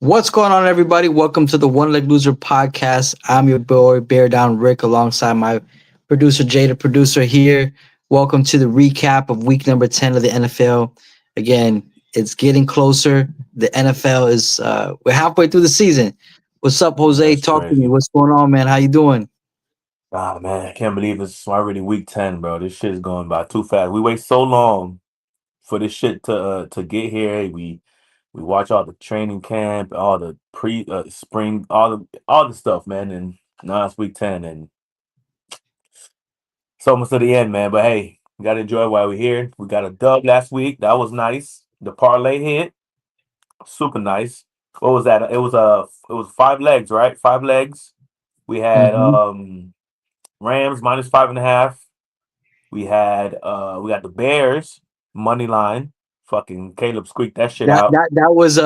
What's going on, everybody? Welcome to the One Leg Loser podcast. I'm your boy, Bear Down Rick, alongside my producer, Jay, the producer here. Welcome to the recap of week number 10 of the NFL. Again, it's getting closer. The NFL is, we're halfway through the season. What's up, Yeah, Jose? that's Talk to me. crazy. What's going on, man? How you doing? Ah, man, I can't believe it's already week 10, bro. This shit is going by too fast. We wait so long for this shit to get here. We watch all the training camp, all the pre spring, all the stuff, man. And now it's week 10, and it's almost to the end, man. But hey, we gotta enjoy while we're here. We got a dub last week. That was nice. The parlay hit, super nice. What was that? It was 5 legs, right? 5 legs. We had hmm Rams -5.5. We got the Bears money line. Fucking Caleb squeaked that shit That out. that that was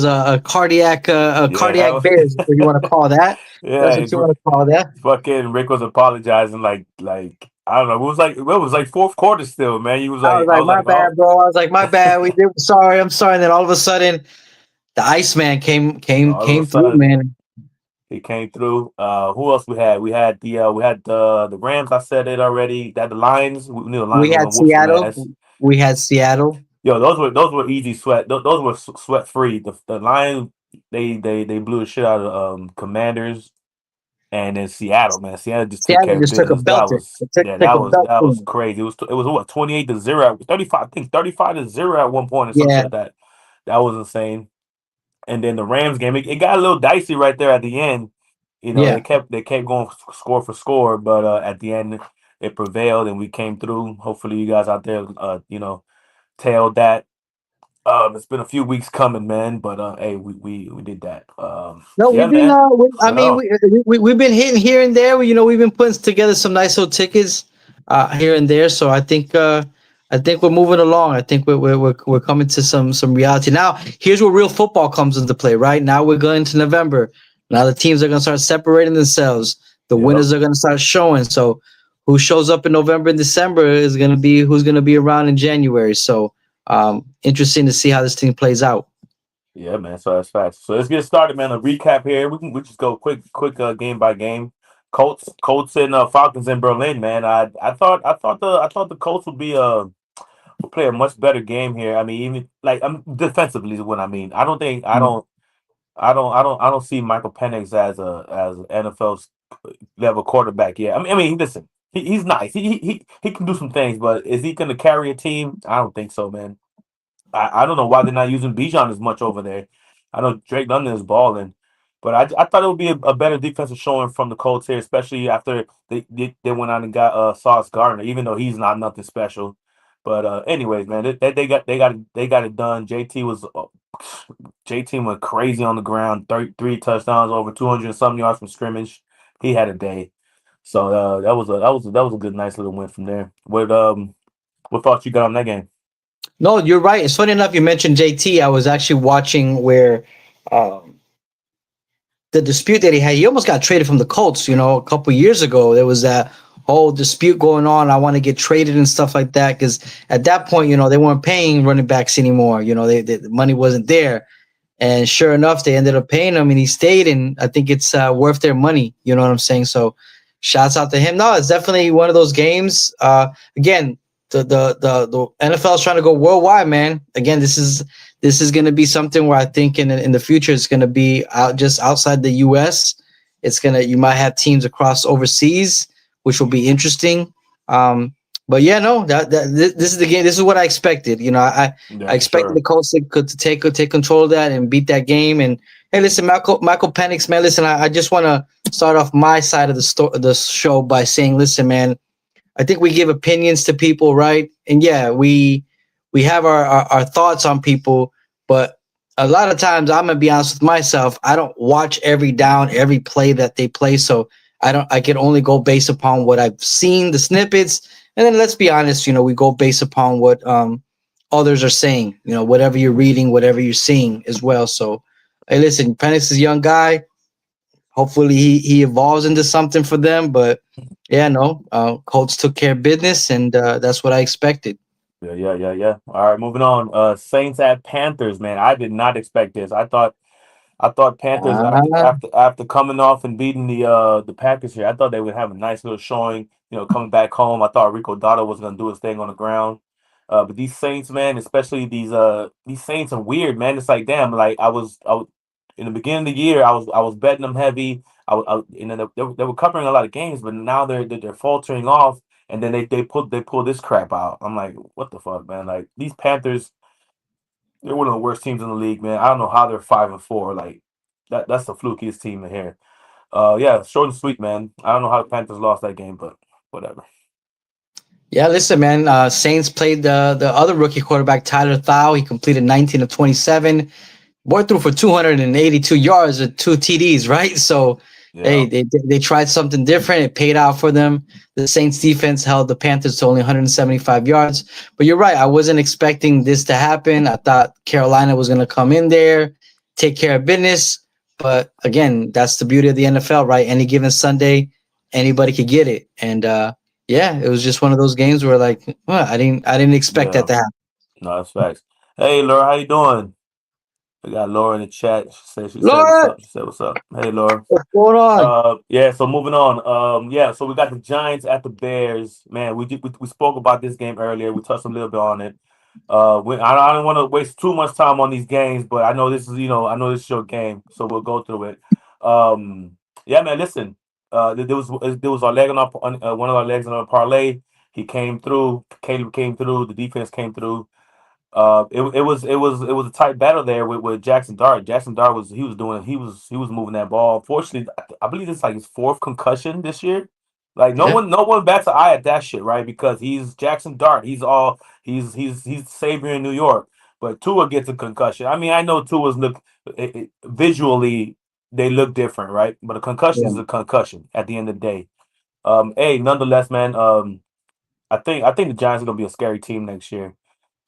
a cardiac Yeah, that cardiac was, bears. What you want to call that? That's yeah. what you want to call that. Fucking Rick was apologizing like I don't know. It was like fourth quarter still, man. He was I was like I like, was my like, bad, oh, bro. I was like, my bad. We did. Sorry, I'm sorry. And then all of a sudden, the Iceman came came all of a came through, sudden man. he came through. Who else we had? We had the Rams. I said it already. That the Lions. We knew the Lions We were had gonna whoop some Seattle. ass. We had Seattle. Yo, those were easy sweat. Those were sweat free. The Lions they blew the shit out of Commanders, and then Seattle, man. Seattle just took Seattle care of just took a business. That belter. was It took yeah, took that a was belt that was from. crazy. It was what 28-0, 35. I think 35-0 at one point or some shit Yeah, like that. That was insane. And then the Rams game, it got a little dicey right there at the end. You know, yeah. they kept going score for score, but at the end it prevailed and we came through. Hopefully, you guys out there, tailed that. It's been a few weeks coming, man, but hey, we did that. No, we've Yeah, been. man. I mean, No, we've been hitting here and there. We've been putting together some nice little tickets here and there. So I think we're moving along. I think we're coming to some reality now. Here's where real football comes into play. Right now, we're going to November. Now the teams are going to start separating themselves. The yep, winners are going to start showing. So who shows up in November and December is going to be who's going to be around in January. So interesting to see how this thing plays out. yeah, man. So that's facts. So let's get started, man. A recap here. We just go quick game by game. Colts and Falcons in Berlin, man. I thought the Colts would play a much better game here. I mean, even like defensively is what I mean. I don't think I don't see Michael Penix as an NFL level quarterback yet. I mean, listen, he's nice. He can do some things, but is he going to carry a team? I don't think so, man. I don't know why they're not using Bijan as much over there. I know Drake London is balling, but I thought it would be a better defensive showing from the Colts here, especially after they went out and got Sauce Gardner, even though he's not nothing special. But anyways, man, they got it done. JT went crazy on the ground, 33 touchdowns, over 200 and some yards from scrimmage. He had a day. So that was a good, nice little win from there. What thoughts you got on that game? No, you're right. It's funny enough you mentioned JT. I was actually watching where um, the dispute that he had. He almost got traded from the Colts. A couple years ago, there was that whole dispute going on. I want to get traded and stuff like that because at that point, they weren't paying running backs anymore. The money wasn't there, and sure enough, they ended up paying him, and he stayed. And I think it's worth their money. You know what I'm saying? So, shouts out to him. No, it's definitely one of those games. Again, the NFL is trying to go worldwide, man. Again, this is going to be something where I think in the future it's going to be out just outside the U.S. You might have teams across overseas, which will be interesting. Um, but yeah, no, this is the game. This is what I expected. I Yeah, for expected the sure. Colts to take control of that and beat that game. And hey, listen, Michael Penix, man. Listen, I just want to start off my side of the show by saying, listen, man. I think we give opinions to people, right? And yeah, we have our thoughts on people, but a lot of times I'm gonna be honest with myself. I don't watch every down, every play that they play, so I can only go based upon what I've seen, the snippets, and then let's be honest, we go based upon what others are saying, whatever you're reading, whatever you're seeing as well. So hey, listen, Penix is a young guy. Hopefully he evolves into something for them. But yeah, no, Colts took care of business, and that's what I expected. Yeah. All right, moving on. Saints at Panthers, man. I did not expect this. I thought I thought Panthers Ah, after coming off and beating the Packers here, I thought they would have a nice little showing. Coming back home, I thought Rico Dotto was gonna do his thing on the ground. But these Saints, man, especially these Saints are weird, man. It's like damn, like I was in the beginning of the year, I was betting them heavy. They were covering a lot of games, but now they're faltering off, and then they pull this crap out. I'm like, what the fuck, man? Like these Panthers, they're one of the worst teams in the league, man. I don't know how they're 5-4. Like that's the flukiest team in here. Yeah, short and sweet, man. I don't know how the Panthers lost that game, but whatever. yeah, listen, man. Saints played the other rookie quarterback, Tyler Thau. He completed 19 of 27. Boy threw for 282 yards with 2 TDs, right? So, hey, Yeah, they tried something different. It paid out for them. The Saints defense held the Panthers to only 175 yards. But you're right. I wasn't expecting this to happen. I thought Carolina was going to come in there, take care of business. But again, that's the beauty of the NFL, right? Any given Sunday, anybody could get it. And yeah, it was just one of those games where like, well, I didn't expect that yeah. to happen. No, that's facts. Hey, Laura, how you doing? We got Laura in the chat. She said what's Lord, up. She said what's up. Hey, Laura. what's going on? Yeah. So moving on. Yeah. So we got the Giants at the Bears. Man, we spoke about this game earlier. We touched a little bit on it. I don't want to waste too much time on these games, but I know this is your game, so we'll go through it. Yeah, man. Listen, there was our leg on one of our legs on our parlay. He came through. Caleb came through. The defense came through. It was a tight battle there with Jackson Dart. Jackson Dart was moving that ball. Unfortunately, I believe it's like his fourth concussion this year. Like Yeah. no one bats an eye at that shit, right? Because he's Jackson Dart. He's Savior in New York. But Tua gets a concussion. I mean, I know Tua's visually they look different, right? But a concussion Yeah. is a concussion at the end of the day. Hey, nonetheless, man. I think the Giants are gonna be a scary team next year.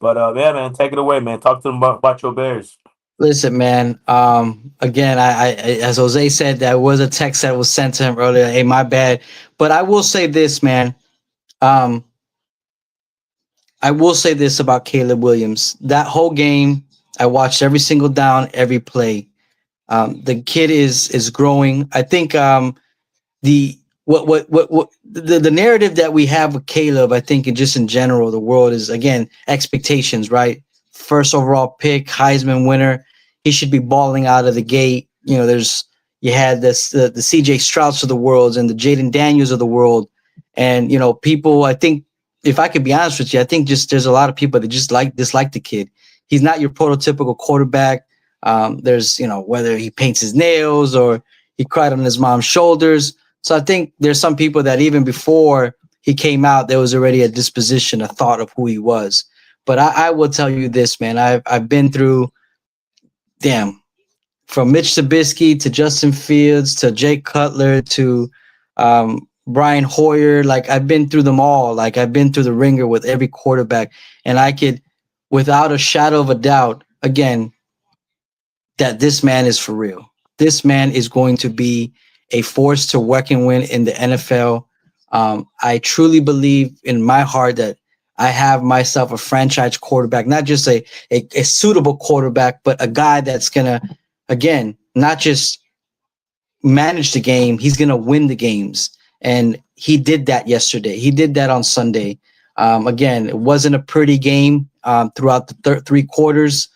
But yeah, man, take it away, man. Talk to them about your Bears. Listen, man. Again, as Jose said, that was a text that was sent to him earlier. Hey, my bad. But I will say this, man. Um, I will say this about Caleb Williams. That whole game, I watched every single down, every play. The kid is growing. I think the what the narrative that we have with Caleb, I think, and just in general, the world is again expectations, right? First overall pick, Heisman winner. He should be balling out of the gate. You had the CJ Strouds of the world and the Jaden Daniels of the world, and people. I think if I could be honest with you, I think just there's a lot of people that just dislike the kid. He's not your prototypical quarterback. There's whether he paints his nails or he cried on his mom's shoulders. So I think there's some people that even before he came out, there was already a disposition, a thought of who he was. But I will tell you this, man. I've been through, damn, from Mitch Trubisky to Justin Fields to Jay Cutler to Brian Hoyer. Like I've been through them all. Like I've been through the ringer with every quarterback, and I could, without a shadow of a doubt, again, that this man is for real. This man is going to be a force to reckon with in the NFL. I truly believe in my heart that I have myself a franchise quarterback, not just a suitable quarterback, but a guy that's going to, again, not just manage the game, he's going to win the games. And he did that yesterday. He did that on Sunday. Again, it wasn't a pretty game throughout the three quarters.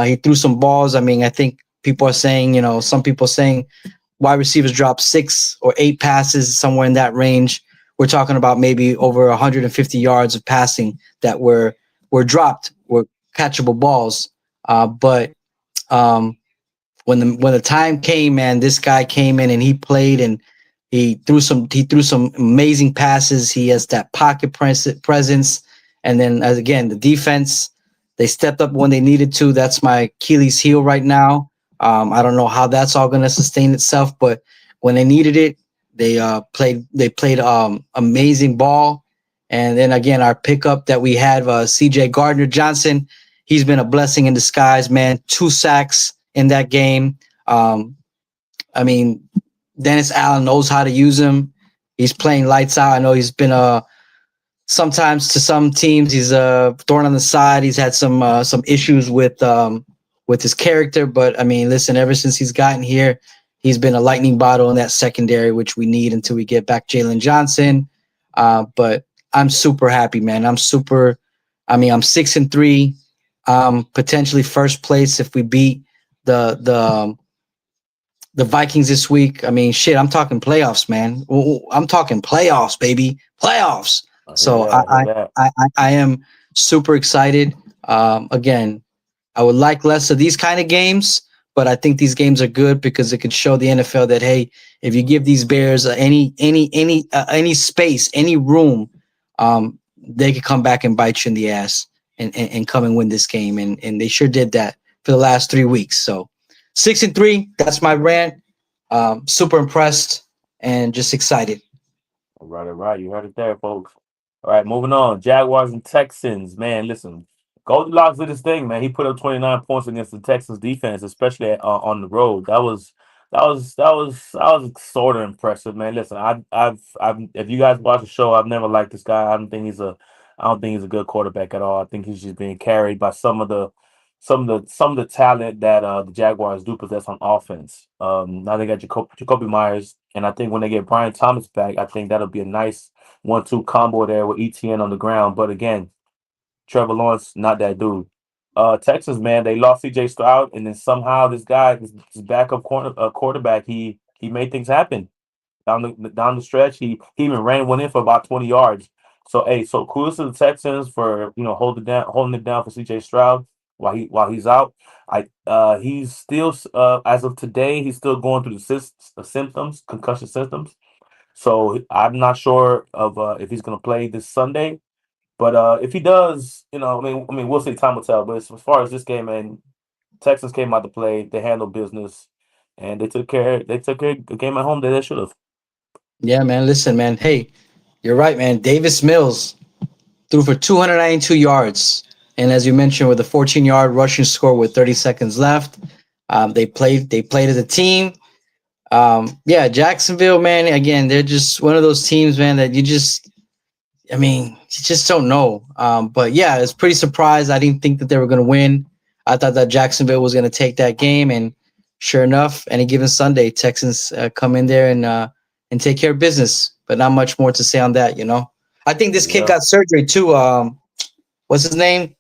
He threw some balls. I mean, I think people are saying, some people saying wide receivers dropped 6 or 8 passes, somewhere in that range. We're talking about maybe over 150 yards of passing that were dropped, were catchable balls. But when the time came, man, this guy came in and he played and he threw some amazing passes. He has that pocket presence, and then again the defense, they stepped up when they needed to. That's my Achilles heel right now. I don't know how that's all going to sustain itself, but when they needed it, they played. They played amazing ball. And then again, our pickup that we had, C.J. Gardner Johnson, he's been a blessing in disguise, man. 2 sacks in that game. I mean, Dennis Allen knows how to use him. He's playing lights out. I know he's been sometimes to some teams he's thorn on the side. He's had some issues with with his character. But I mean, listen, ever since he's gotten here, he's been a lightning bottle in that secondary, which we need until we get back Jalen Johnson. But I'm super happy, man. I'm 6-3. Potentially first place if we beat the the um, the Vikings this week. I mean, shit, I'm talking playoffs, man. I'm talking playoffs, baby, playoffs. I hear So that. I hear that. I am super excited. Again, I would like less of these kind of games, but I think these games are good because it can show the NFL that, hey, if you give these Bears any space, any room, they could come back and bite you in the ass and come and win this game, and they sure did that for the last 3 weeks. So 6-3, that's my rant. Super impressed and just excited. All right, all right. You heard it there, folks. All right, moving on. Jaguars and Texans. Man, listen. Goldilocks did his thing, man. He put up 29 points against the Texans defense, especially on the road. That was sort of impressive, man. Listen, I've if you guys watch the show, I've never liked this guy. I don't think he's a good quarterback at all. I think he's just being carried by some of the talent that the Jaguars do possess on offense. Now they got Jacoby Myers, and I think when they get Brian Thomas back, I think that'll be a nice 1-2 combo there with ETN on the ground. But again, Trevor Lawrence, not that dude. Texas, man, they lost CJ Stroud, and then somehow this guy, this backup quarterback, he made things happen down the stretch. He even ran one in for about 20 yards. So hey, so kudos to the Texans for holding it down for CJ Stroud while he's out. He's still as of today, he's still going through the symptoms, concussion symptoms. So I'm not sure of if he's going to play this Sunday. But if he does, I mean, we'll see. Time will tell. But as far as this game, man, Texans came out to play. They handled business, and they took care. They took care of the game at home that they should have. Yeah, man. Listen, man. Hey, you're right, man. Davis Mills threw for 292 yards. And as you mentioned, with a 14-yard rushing score with 30 seconds left, they played as a team. Yeah, Jacksonville, man. Again, they're just one of those teams, man, that you just don't know. But yeah, it's pretty surprised. I didn't think that they were going to win. I thought that Jacksonville was going to take that game, and sure enough, any given Sunday, Texans come in there and take care of business. But not much more to say on that, you know. I think this kid Yeah, got surgery too. What's his name?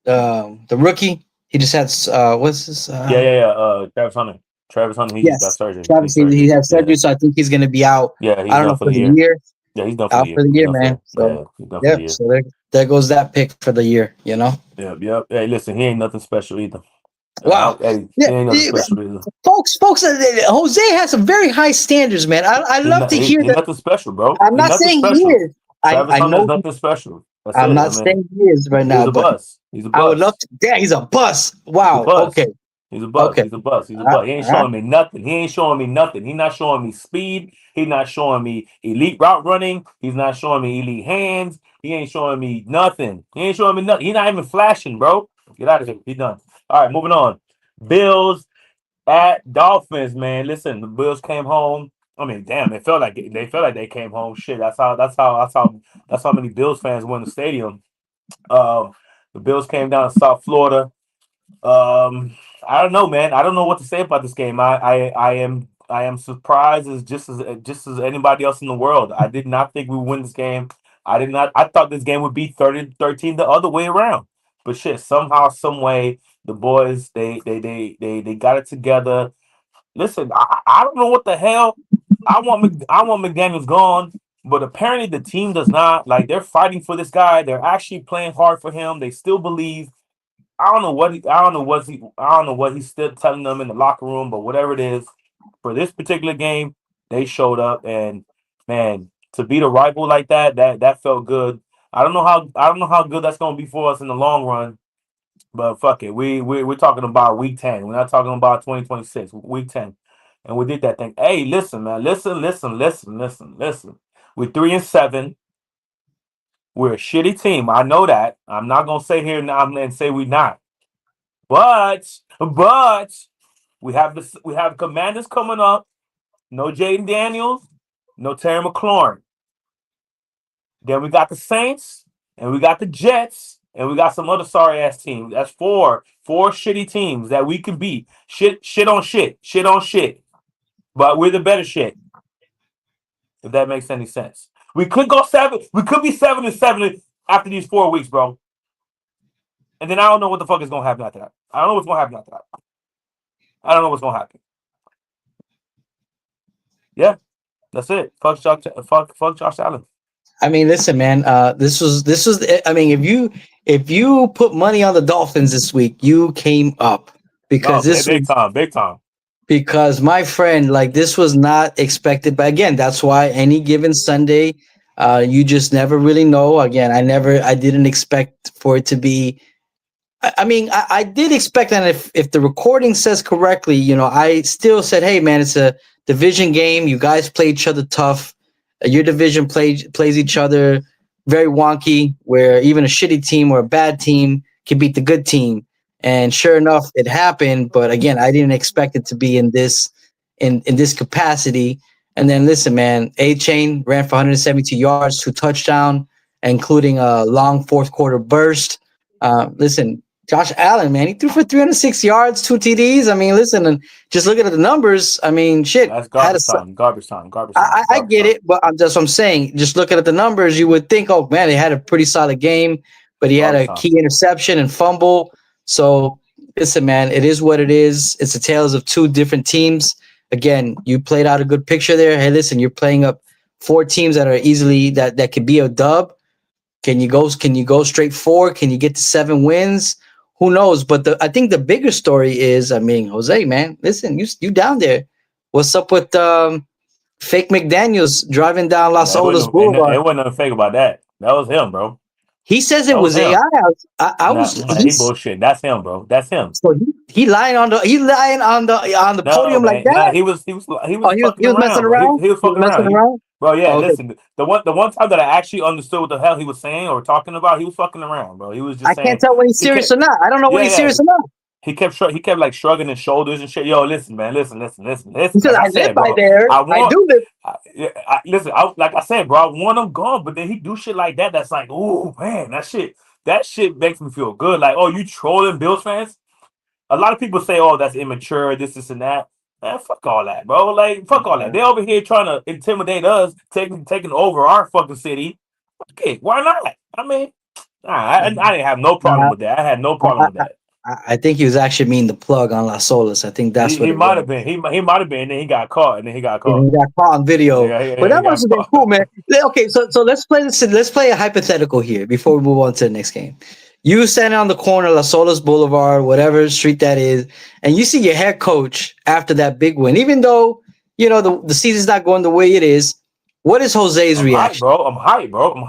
The rookie. He just had what's his? yeah, yeah, yeah. Travis Hunter. Travis Hunter. He just got Yes, surgery. Knee Travis. He surgery. had Yeah, surgery, so I think he's going to be out. yeah. I He's don't done know for for the the year. year. Yeah, he's done for the Out year. for the He's year, done for man. the So yeah. He's done for the yep. year. So there goes that pick for the year. You know. Yep, yep. Hey, listen, he ain't nothing special either. Wow. Hey, Yeah, he ain't nothing special either. folks. Jose has some very high standards, man. I He's love not. to hear He's that. nothing special, bro. I'm He's not nothing saying he special. is. Travis I Hunter is know. nothing special. That's I'm it. I not mean, saying he is right he's now, a but bus. He's a I would love bus. to. Yeah, he's a bus. He's a Wow. bus. Okay. He's a bus. Okay. He's a bus. He's a All right. bus. He ain't All right. showing me nothing. He ain't showing me nothing. He's not showing me speed. He's not showing me elite route running. He's not showing me elite hands. He ain't showing me nothing. He ain't showing me nothing. He's not even flashing, bro. Get out of here. He's done. All right, moving on. Bills at Dolphins, man. Listen, the Bills came home. I mean, damn, they felt like they came home. Shit, that's how many Bills fans were in the stadium. Um, the Bills came down to South Florida. Um, I don't know, man. I don't know what to say about this game. I am surprised as just as anybody else in the world. I did not think we would win this game. I did not. I thought this game would be 30-13 the other way around. But shit, somehow, some way, the boys they got it together. Listen, I don't know what the hell. I want McDaniel's gone, but apparently the team does not. Like they're fighting for this guy. They're actually playing hard for him. They still believe. I don't know what he's still telling them in the locker room, but whatever it is, for this particular game, they showed up and man, to beat a rival like that felt good. I don't know how good that's gonna be for us in the long run, but fuck it. We're talking about week 10. We're not talking about 2026, week 10. And we did that thing. Hey, listen, man. Listen. We're 3-7. We're a shitty team. I know that. I'm not gonna say here now and say we're not. But we have Commanders coming up. No Jaden Daniels, no Terry McLaurin. Then we got the Saints and we got the Jets and we got some other sorry ass teams. That's four shitty teams that we can beat. Shit on shit. But we're the better shit. If that makes any sense, we could go 7. We could be 7-7 after these 4 weeks, bro. And then I don't know what the fuck is gonna happen after that. I don't know what's gonna happen after that. I don't know what's gonna happen. Yeah, that's it. Fuck Josh Allen. I mean, listen, man. This was. I mean, if you put money on the Dolphins this week, you came up because this big time. Because my friend, like this was not expected. But again, that's why any given Sunday, you just never really know. Again, I didn't expect for it to be. I mean, I did expect that if the recording says correctly, I still said, hey, man, it's a division game. You guys play each other tough. Your division plays each other very wonky, where even a shitty team or a bad team can beat the good team. And sure enough, it happened. But again, I didn't expect it to be in this capacity. And then listen, man, A-Chain ran for 172 yards, 2 touchdowns, including a long fourth quarter burst. Listen, Josh Allen, man, he threw for 306 yards, 2 TDs. I mean, listen, and just looking at the numbers, I mean, shit. That's garbage time. I get it, but that's what I'm saying. Just looking at the numbers, you would think, oh, man, they had a pretty solid game, but he had a key interception and fumble. So, listen, man, it is what it is. It's a tales of 2 different teams. Again, you played out a good picture there. Hey, listen, you're playing up 4 teams that are easily that could be a dub. Can you go straight 4? Can you get to 7 wins? Who knows? But I think the bigger story is, I mean, Jose, man, listen, you down there. What's up with fake McDaniels driving down Las Olas Boulevard? It wasn't nothing fake about that. That was him, bro. He says it was AI. He bullshit. That's him, bro. That's him. So he lying on the podium like that. He was messing around. He was fucking around. Bro, yeah, okay. Listen. The one time that I actually understood what the hell he was saying or talking about, he was fucking around, bro. He was just. I can't tell when he's serious or not. I don't know when he's serious or not. He kept like shrugging his shoulders and shit. Yo, listen, man, listen. He said, I live by there. I do live. Listen, like I said, bro, I want him gone, but then he do shit like that. That's like, oh man, that shit makes me feel good. Like, oh, you trolling Bills fans? A lot of people say, oh, that's immature, this and that. Man, fuck all that, bro. Like, fuck all that. They over here trying to intimidate us, taking over our fucking city. Okay, why not? I mean, I didn't have no problem with that. I had no problem with that. I think he was actually meaning the plug on Las Olas. I think that's what he might have been. He might have been, and then he got caught. He got caught on video. But that must have been cool, man. Okay, so let's play this. Let's play a hypothetical here before we move on to the next game. You standing on the corner, Las Olas Boulevard, whatever street that is, and you see your head coach after that big win, even though the season's not going the way it is. What is Jose's reaction? I'm hyped, bro.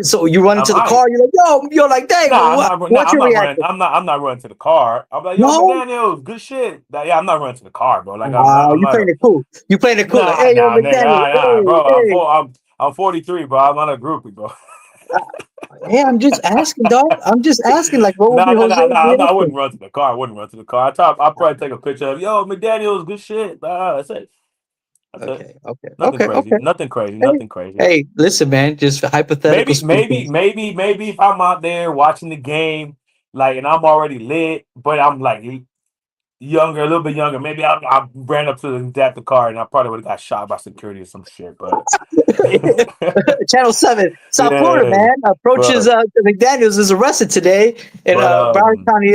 So you run into the car, you're like, you're like, dang, what's your reaction? I'm not running to the car. I'm like, yo, McDaniels, good shit. Yeah, I'm not running to the car, bro. Like, you playing it cool. You playing it cool. Hey, yo, McDaniels. Bro. I'm 43, bro. I'm not a groupie, bro. Hey, I'm just asking, dog. I'm just asking, like, what would be Jose? I wouldn't run to the car. I'll probably take a picture of, yo, McDaniels, good shit. That's it. Okay. Nothing crazy. Hey, listen, man. Just hypothetical. Maybe if I'm out there watching the game, like, and I'm already lit, but I'm like younger, a little bit younger. Maybe I ran up to the car and I probably would have got shot by security or some shit. But Channel 7, South Florida, man, approaches McDaniels is arrested today in Broward County.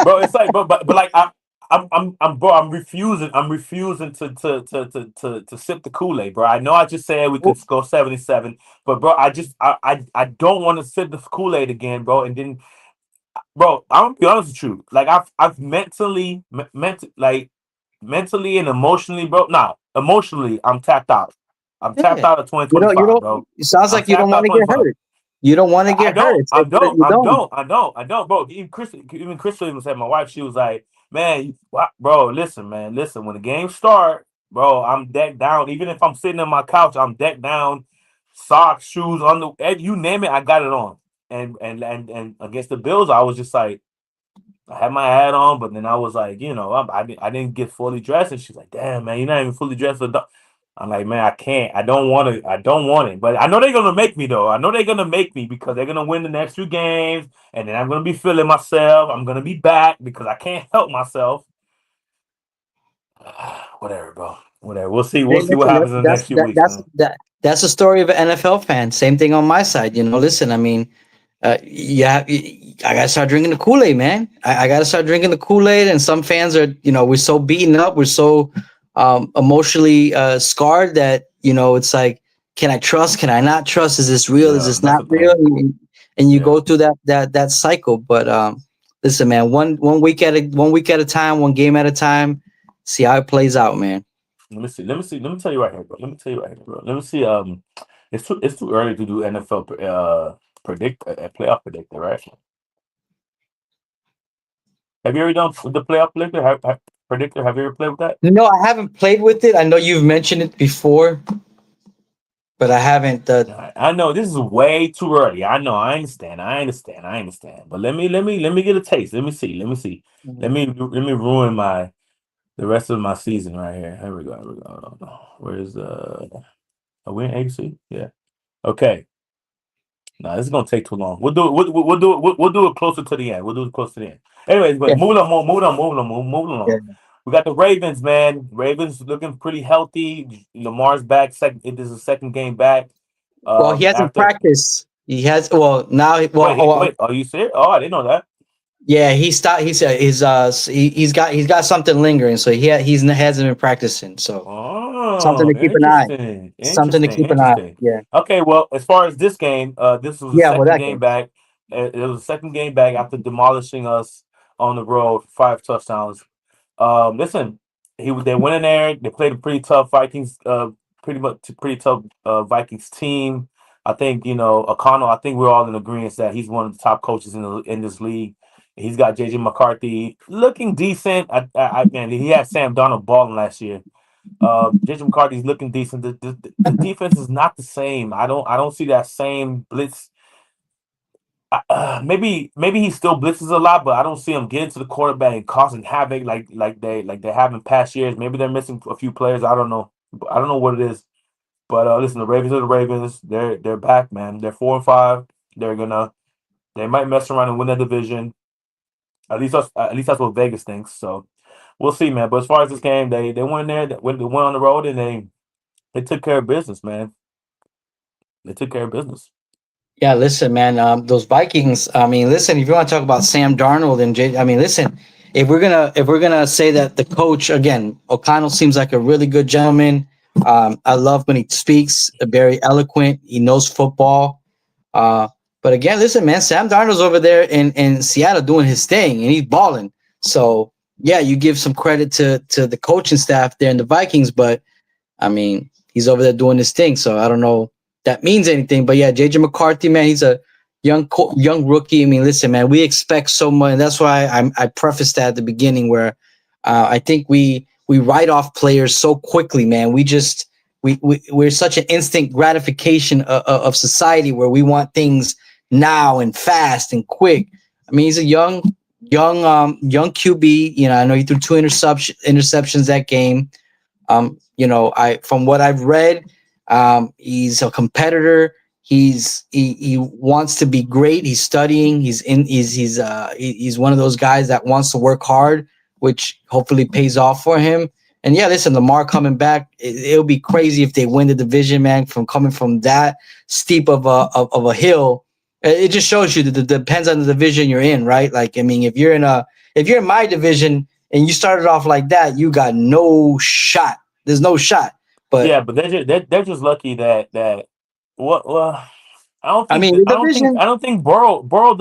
Bro, it's like, but like I'm refusing to sip the Kool-Aid, bro. I know I just said we could go 77, but bro, I don't want to sip the Kool-Aid again, bro. And then, bro, I'm gonna be honest with you. Like I've mentally and emotionally, bro. Nah, emotionally, I'm tapped out. I'm tapped out of 2025, bro. It sounds like you don't want to get hurt. You don't want to get hurt. I don't, bro. Even Chris even said, my wife, she was like, man, bro, listen, man. Listen, when the game start, bro, I'm decked down. Even if I'm sitting on my couch, I'm decked down. Socks, shoes, you name it, I got it on. And against the Bills, I was just like, I had my hat on, but then I was like, I didn't get fully dressed. And she's like, damn, man, you're not even fully dressed. I'm like, man, I can't. I don't want to. I don't want it. But I know they're gonna make me though. I know they're gonna make me because they're gonna win the next 2 games, and then I'm gonna be feeling myself. I'm gonna be back because I can't help myself. Whatever, bro. Whatever. We'll see. We'll Hey, see what listen, happens in the next few weeks, man. that's the story of an NFL fan. Same thing on my side. You know, listen, I mean, I gotta start drinking the Kool Aid, man. I gotta start drinking the Kool Aid. And some fans are, you know, we're so beaten up, we're so emotionally scarred that it's like, can I trust? Can I not trust? Is this real? Is Yeah, this that's not the real? thing. And you Yeah. go through that cycle. But listen, man, one week at a time, one game at a time. See how it plays out, man. Let me see. Let me see. Let me tell you right here, bro. Let me tell you right here, bro. Let me see. It's too early to do NFL predict a playoff predictor, right? Have you ever done the playoff predictor? Predictor? Have you ever played with that? No, I haven't played with it. I know you've mentioned it before, but I haven't. I know this is way too early. I know. I understand. I understand. I understand. But let me get a taste. Let me see. Let me see. Let me ruin the rest of my season right here. Here we go. Here we go. Where's are we in AC? Yeah. Okay. No, this is gonna take too long. We'll do it. We'll do it. We'll do it closer to the end. We'll do it close to the end. Anyways, but Yeah, moving yeah. along. We got the Ravens, man. Ravens looking pretty healthy. Lamar's back. Second, it is a second game back. Well, he hasn't After practiced. He has. Well, now. wait. Are you serious? Oh, I didn't know that. Yeah, he stopped. He's got something lingering, so he hasn't been practicing. So something Oh, to keep an eye. interesting, Something to interesting, keep an eye. interesting. Yeah, Okay, well, as far as this game, this was the yeah. Well, second that game game. back. It was the second game back after demolishing us on the road, 5 touchdowns. Listen, they went in there. They played a pretty tough Vikings, pretty tough Vikings team. I think O'Connell. I think we're all in agreement that he's one of the top coaches in this league. He's got JJ McCarthy looking decent. Man, he had Sam Darnold balling last year. JJ McCarthy's looking decent. The defense is not the same. I don't see that same blitz. Maybe he still blitzes a lot, but I don't see him getting to the quarterback and causing havoc like they have in past years. Maybe they're missing a few players. I don't know. I don't know what it is. But listen, the Ravens are the Ravens. They're back, man. They're 4-5. They might mess around and win that division. At least that's what Vegas thinks. So we'll see, man. But as far as this game, they went there. They went on the road and they took care of business, man. They took care of business. Yeah, listen, man. Those Vikings. I mean, listen. If you want to talk about Sam Darnold and I mean, listen. If we're gonna say that the coach again, O'Connell seems like a really good gentleman. I love when he speaks. Very eloquent. He knows football. Uh, but again, listen, man. Sam Darnold's over there in Seattle doing his thing, and he's balling. So yeah, you give some credit to the coaching staff there in the Vikings, but I mean, he's over there doing his thing. So I don't know if that means anything. But yeah, JJ McCarthy, man, he's a young rookie. I mean, listen, man, we expect so much. And that's why I prefaced that at the beginning, where I think we write off players so quickly, man. We're such an instant gratification of society where we want things now and fast and quick. I mean, he's a young QB. You know, I know he threw 2 interceptions that game. I from what I've read, he's a competitor. He wants to be great. He's studying. He's one of those guys that wants to work hard, which hopefully pays off for him. And yeah, listen, Lamar coming back, it'll be crazy if they win the division, man. From coming from that steep of a hill, it just shows you that it depends on the division you're in, right? Like, I mean, if you're in my division and you started off like that, you got no shot. There's no shot. But Yeah, but they're just lucky that what well I don't I think mean, that, the division, I don't think Burrow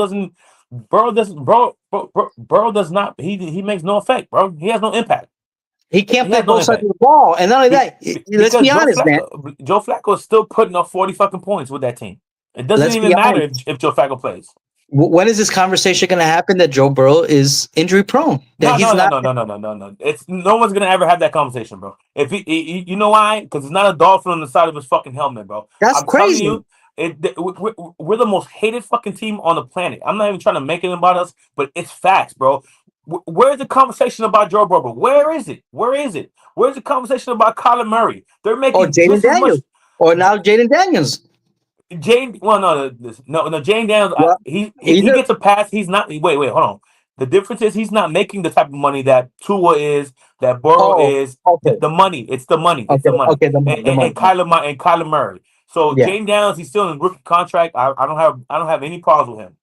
does not he makes no effect, bro. He has no impact. he can't He play has no both sides impact. of the ball. And not only that, let's Because be honest, man. Joe Flacco is still putting up 40 fucking points with that team. It doesn't Let's be even matter honest. if Joe Flacco plays. When is this conversation going to happen that Joe Burrow is injury prone? That No, he's no, no, not. no, no, no, no, no, no. It's no one's gonna ever have that conversation, bro. If you know why? Because it's not a dolphin on the side of his fucking helmet, bro. That's I'm telling crazy. you, we're the most hated fucking team on the planet. I'm not even trying to make it about us, but it's facts, bro. Where's the conversation about Joe Burrow? Where is it? Where is it? Where's the conversation about Kyler Murray? They're Or making Jaden just as much. Daniels. Or now Jaden Daniels. Jane, well, no. Jane Daniels, Well, he either gets a pass. He's not. Wait, hold on. The difference is he's not making the type of money that Tua is, that Burrow oh, is. okay. It's the money. It's the money. It's Okay, the money. okay, the money, the money. And Kyler Murray. So Yeah. Jane Daniels, he's still in rookie contract. I don't have any problems with him.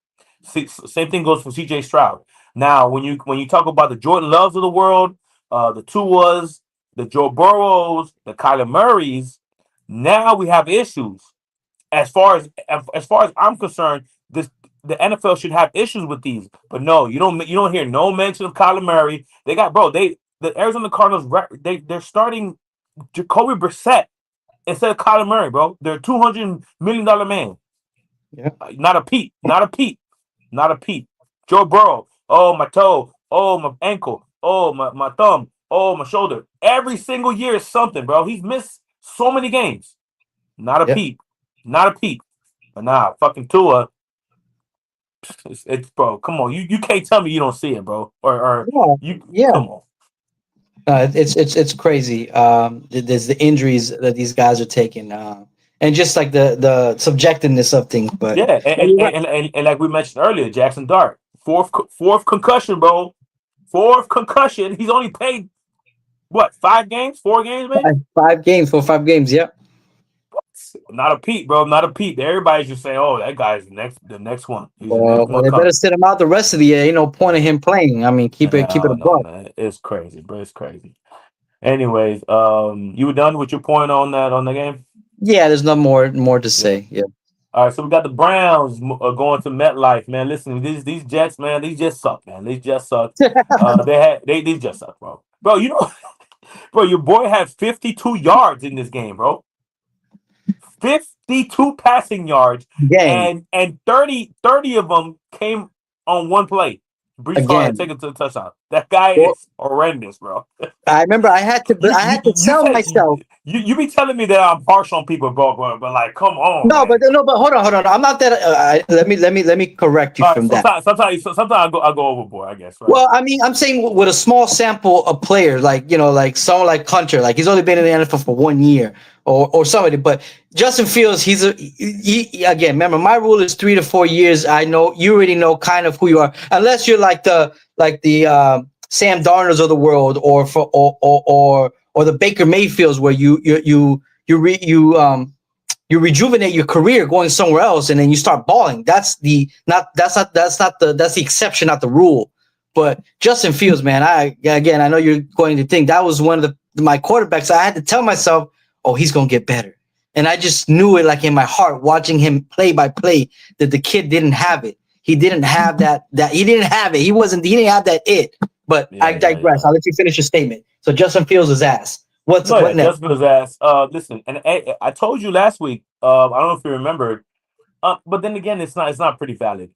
Same thing goes for C.J. Stroud. Now, when you talk about the Jordan Loves of the world, the Tuas, the Joe Burrows, the Kyler Murrays, now we have issues as far as I'm concerned, the NFL should have issues with these. But no, you don't hear no mention of Kyler Murray. They got the Arizona Cardinals they're starting Jacoby Brissett instead of Kyler Murray, bro. They're $200 million man. Yeah. Not a peep. Not a peep. Not a peep. Joe Burrow. Oh, my toe. Oh, my ankle. Oh, my thumb. Oh, my shoulder. Every single year is something, bro. He's missed so many games. Not a Yep. peep. Not a peep. But nah, fucking Tua. It's bro. Come on, you can't tell me you don't see it, bro. Or Yeah. you Yeah. come on. It's crazy. There's the injuries that these guys are taking, and just like the subjectiveness of things. But Yeah, you're right. and like we mentioned earlier, Jackson Dart, fourth concussion, bro. Fourth concussion. He's only played what 5 games, 4 games, maybe. 5 games for 5 games. Yep. Not a peep, bro. Not a peep. Everybody's just saying, "Oh, that guy's the next one. He's the Well, next one they better coming." sit him out the rest of the year. Ain't no point in him playing. I mean, keep Yeah, it I a don't know, buck. man. It's crazy, bro. It's crazy. Anyways, you were done with your point on the game. Yeah, there's no more to Yeah. say. Yeah. All right, so we got the Browns going to MetLife, man. Listen, these Jets, man, these Jets suck, man. These Jets suck. These Jets suck, bro. Bro, bro, your boy had 52 yards in this game, bro. 52 passing yards, Again, and 30 of them came on one play. Brees Hall had again. taken to the touchdown. That guy Well, is horrendous, bro. I remember I You you had to you tell say myself. you be telling me that I'm harsh on people, bro, but like, come on, No, man. but hold on. I'm not that. Let me correct you All right, from that. sometimes I go overboard, I guess, right? Well, I mean, I'm saying with a small sample of players, like like someone like Hunter, like he's only been in the NFL for 1 year, or somebody. But Justin Fields, he again. Remember, my rule is 3 to 4 years. I know you already know kind of who you are, unless you're like the Sam Darnolds of the world, or the Baker Mayfields, where you rejuvenate your career going somewhere else and then you start balling. That's the exception, not the rule. But Justin Fields, man, I know you're going to think that was one of my quarterbacks. I had to tell myself, oh, he's going to get better. And I just knew it like in my heart, watching him play by play, that the kid didn't have it. He didn't have that he didn't have it. He didn't have that it. But I digress. Yeah. I'll let you finish your statement. So Justin Fields is ass. What next? Justin Fields asked, listen, and I told you last week, I don't know if you remembered, but then again, it's not pretty valid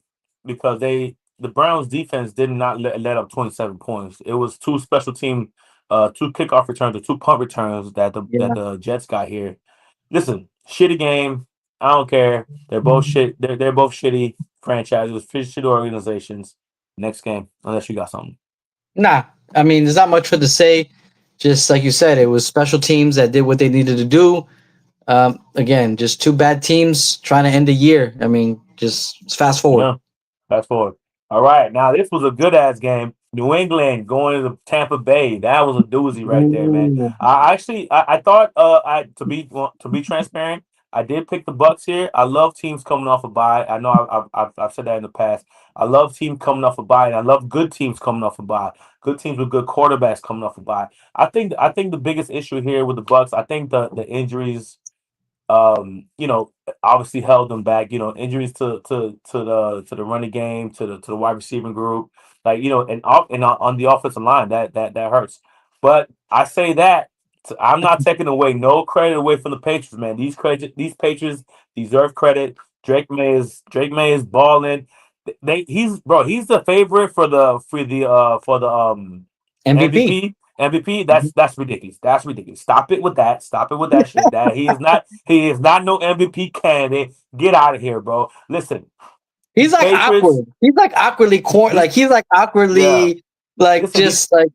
because the Browns defense did not let up 27 points. It was two special team, 2 kickoff returns or 2 punt returns that the Jets got here. Listen, shitty game. I don't care. They're both shit. They're both shitty franchises, shitty organizations. Next game, unless you got something. Nah, I mean, there's not much for to say. Just like you said, it was special teams that did what they needed to do. Again, just 2 bad teams trying to end the year. I mean, just fast forward. Yeah, fast forward. All right, now this was a good ass game. New England going to Tampa Bay. That was a doozy right there, man. Ooh. I thought to be transparent, I did pick the Bucks here. I love teams coming off a bye. I know I've said that in the past. I love teams coming off a bye, and I love good teams coming off a bye. Good teams with good quarterbacks coming off a bye. I think the biggest issue here with the Bucks, I think the injuries, obviously held them back. Injuries to the running game, to the wide receiving group, like and on the offensive line that hurts. But I say that I'm not taking away no credit away from the Patriots, man. These Patriots deserve credit. Drake May is balling. He's the favorite for the MVP. MVP. That's ridiculous. That's ridiculous. Stop it with that. Stop it with that shit. That he is not. He is not no MVP candidate. Get out of here, bro. Listen, He's like Patriots. awkward. He's like awkwardly Yeah. like he's like awkwardly Like Listen, just like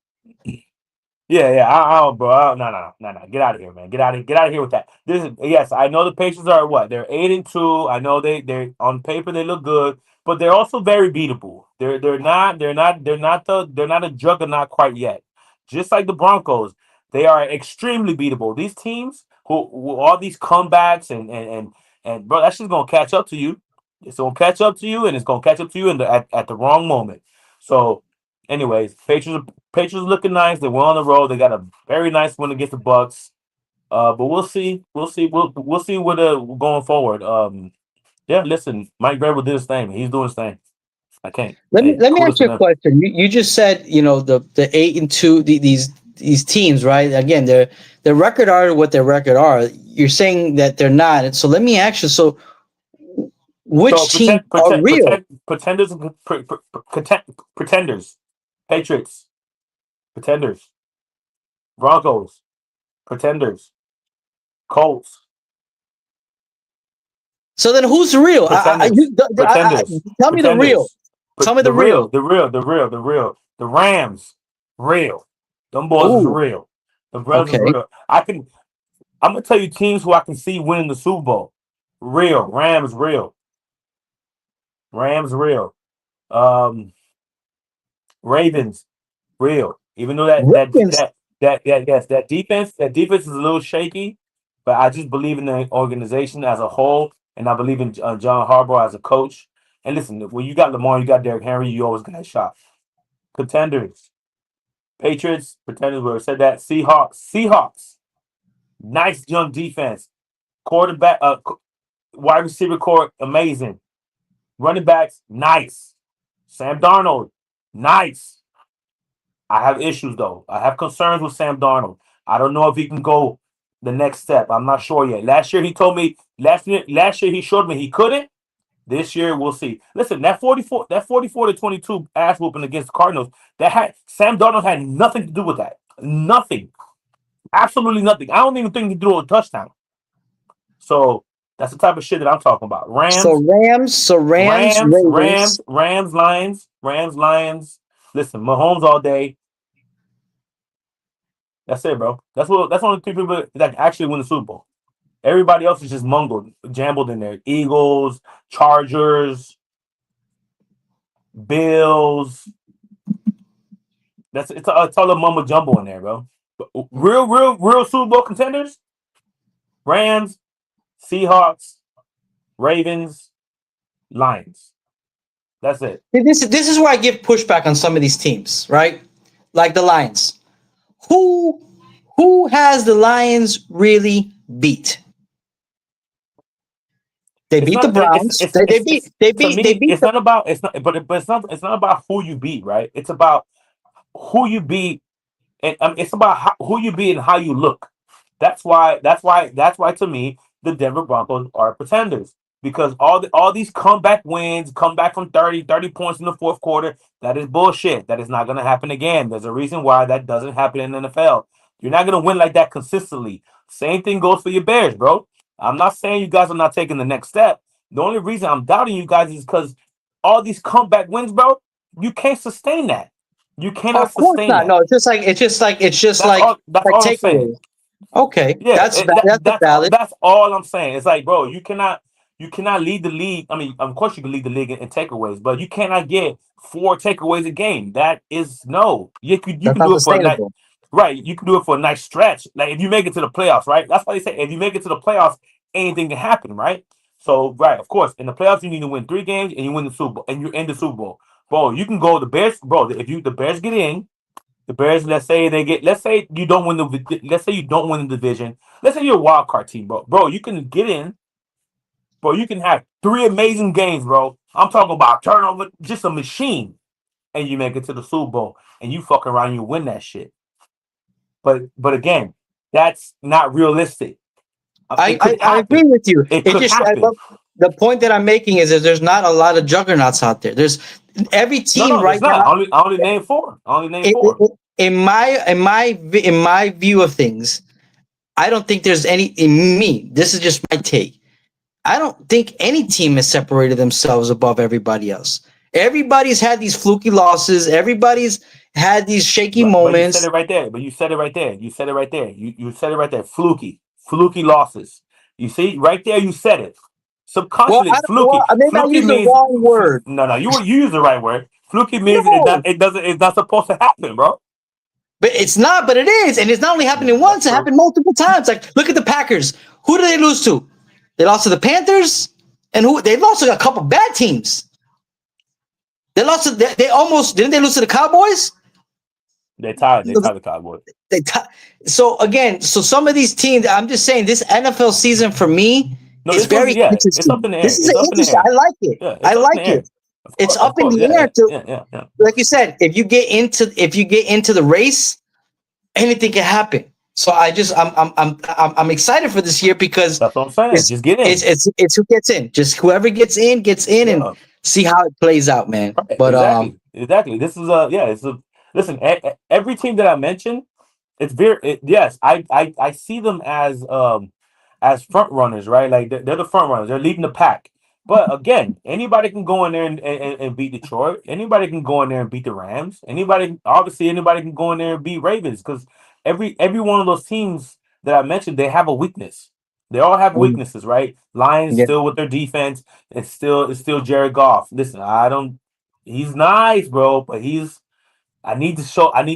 yeah. Bro. No. Get out of here, man. Get out of here with that. This is yes. I know the Pacers are what they're 8-2. I know they're on paper they look good, but they're also very beatable. They're not a juggernaut quite yet. Just like the Broncos, they are extremely beatable. These teams who all these comebacks and bro, that's just gonna catch up to you. It's gonna catch up to you, and it's gonna catch up to you at the wrong moment. So, anyways, Patriots looking nice. They went on the road. They got a very nice win against the Bucks. But we'll see. We'll see what going forward. Yeah. Listen, Mike Vrabel did his thing. He's doing his thing. I can't. Hey, let me kudos ask to you a them. question. You just said the 8-2 these teams, right? Again, their record are what their record are. You're saying that they're not, and so let me ask you. So So which teams are real? pretenders, Patriots, pretenders, Broncos, pretenders, Colts, So then who's real? pretenders, Tell me the real. pretenders. Tell me the The real, real. the real, the real, the real. The Rams, real. Them boys is Oh, real. The brothers is okay. real. I'm gonna tell you teams who I can see winning the Super Bowl. Real. Rams, real. Rams, real. Um, Ravens, real. Even though Ravens. that defense is a little shaky, but I just believe in the organization as a whole, and I believe in John Harbaugh as a coach. And listen, when you got Lamar, you got Derrick Henry, you always got a shot. Contenders, Patriots, pretenders. We said that. Seahawks, nice young defense. Quarterback, wide receiver core, amazing. Running backs, nice. Sam Darnold, nice. I have issues though. I have concerns with Sam Darnold. I don't know if he can go the next step. I'm not sure yet. Last year he told me. Last year he showed me he couldn't. This year we'll see. Listen, that 44-22 ass whooping against the Cardinals. That had Sam Darnold had nothing to do with that. Nothing. Absolutely nothing. I don't even think he threw a touchdown. So that's the type of shit that I'm talking about. So Ravens. Lions. Listen, Mahomes all day. That's it, bro. That's only two people that actually win the Super Bowl. Everybody else is just jambled in there. Eagles, Chargers, Bills. It's all a mumbo jumbo in there, bro. Real Super Bowl contenders: Rams, Seahawks, Ravens, Lions. That's it. This is where I give pushback on some of these teams, right? Like the Lions. Who has the Lions really beat? They beat the Browns. They To me, beat it's not about it's not about who you beat, right? It's about who you beat, and it's about who you beat and how you look. That's why to me the Denver Broncos are pretenders, because all these comeback wins, come back from 30 points in the fourth quarter, that is bullshit. That is not going to happen again. There's a reason why that doesn't happen in the NFL. You're not going to win like that consistently. Same thing goes for your Bears, bro. I'm not saying you guys are not taking the next step. The only reason I'm doubting you guys is because all these comeback wins, bro, you can't sustain that. You cannot Of course sustain not. that. No, it's just like That's all I'm saying. takeaways. Okay, Yeah, that's valid. that's all I'm saying. It's like, bro, you cannot lead the league. I mean, of course you can lead the league in takeaways, but you cannot get 4 takeaways a game. That is no. You That's can not do it for a night, sustainable. right? You can do it for a nice stretch. Like if you make it to the playoffs, right? That's why they say if you make it to the playoffs, anything can happen, right? So, right, of course, in the playoffs you need to win 3 games and you win the Super Bowl and you're in the Super Bowl, bro. You can go the Bears, bro. If the Bears get in. The Bears, let's say you don't win the division. Let's say you're a wild card team, bro. Bro, you can get in, bro. You can have 3 amazing games, bro. I'm talking about turnover, just a machine, and you make it to the Super Bowl, and you fuck around, and you win that shit. But again, that's not realistic. I agree with you. It could happen. The point that I'm making is that there's not a lot of juggernauts out there. There's every team No, right there's not. now. I only named 4. In my view of things, I don't think there's any. In me, this is just my take. I don't think any team has separated themselves above everybody else. Everybody's had these fluky losses. Everybody's had these shaky But you moments. said it right there. But you said it right there. You said it right there. You said it right there. Fluky losses. You see, right there, you said it. Well, Subconsciously, maybe I fluky used the means wrong word. no. You use the right word. Fluky means No, it's not supposed to happen, bro. but it's not. But it is, and it's not only happening once; it happened multiple times. Like, look at the Packers. Who did they lose to? They lost to the Panthers, and who they lost to a couple bad teams. They lost to. They almost didn't. They lose to the Cowboys. They tied the Cowboys. So again, so some of these teams, I'm just saying, this NFL season for me is very interesting. It's up in the air. This is interesting. I like it. Yeah, I like it. It's up in the air too. Yeah. Like you said, if you get into the race, anything can happen. So I'm excited for this year because that's what I'm saying. Just get in. It's who gets in. Just whoever gets in, and see how it plays out, man. Right. But exactly. This is listen. Every team that I mentioned, it's yes. I see them as front runners, right? Like they're the front runners. They're leading the pack. But again, anybody can go in there and beat Detroit. Anybody can go in there and beat the Rams. Anybody can go in there and beat Ravens because every one of those teams that I mentioned, they have a weakness. They all have weaknesses, right? Lions still with their defense. It's still Jared Goff. Listen, he's nice, bro, but I need to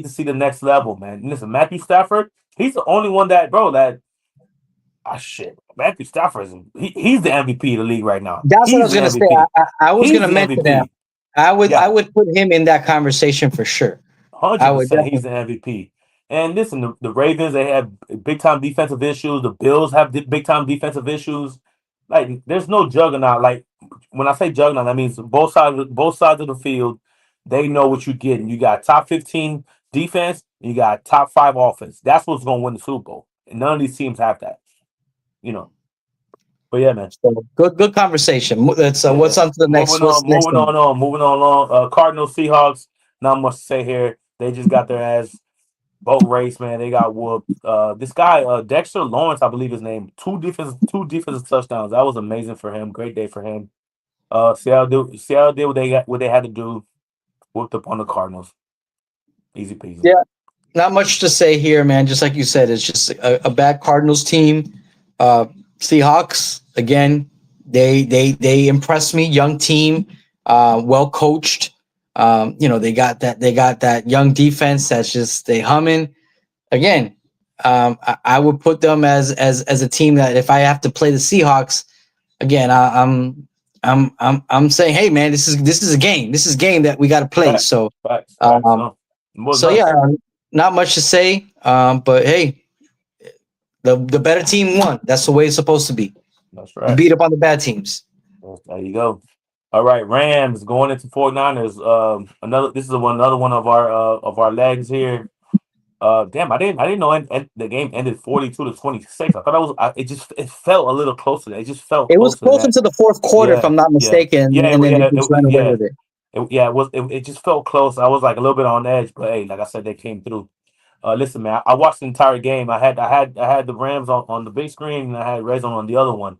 see the next level, man. Listen, Matthew Stafford, he's the only one shit. Matthew Stafford he's the MVP of the league right now. That's what I was gonna say. I was gonna mention that. I would put him in that conversation for sure. 100%. He's the MVP. And listen, the Ravens, they have big time defensive issues. The Bills have big time defensive issues. Like, there's no juggernaut. Like, when I say juggernaut, that means both sides of the field, they know what you're getting. You got top 15 defense, and you got top 5 offense. That's what's going to win the Super Bowl. And none of these teams have that. But yeah, man. So good conversation. What's on to the next? Moving on. Cardinals, Seahawks. Not much to say here. They just got their ass boat race, man. They got whooped. This guy, Dexter Lawrence, I believe his name. Two defensive touchdowns. That was amazing for him. Great day for him. Seattle did what they had to do. Whooped up on the Cardinals. Easy peasy. Yeah, not much to say here, man. Just like you said, it's just a bad Cardinals team. Seahawks again. They impressed me. Young team, well coached. They got that young defense that's just they humming. Again, I would put them as a team that if I have to play the Seahawks, again, I'm saying, hey man, this is a game. This is a game that we got to play. Facts. So, Facts. Not much to say. But hey, the better team won. That's the way it's supposed to be. That's right. You beat up on the bad teams. There you go. All right, Rams going into 49ers. This is another one of our legs here. Damn, I didn't know the game ended 42-26. I thought it felt a little closer. It just felt. It was close into the fourth quarter, if I'm not mistaken. It just felt close. I was like a little bit on edge, but hey, like I said, they came through. Listen, man, I watched the entire game. I had the Rams on the big screen, and I had Red Zone on the other one.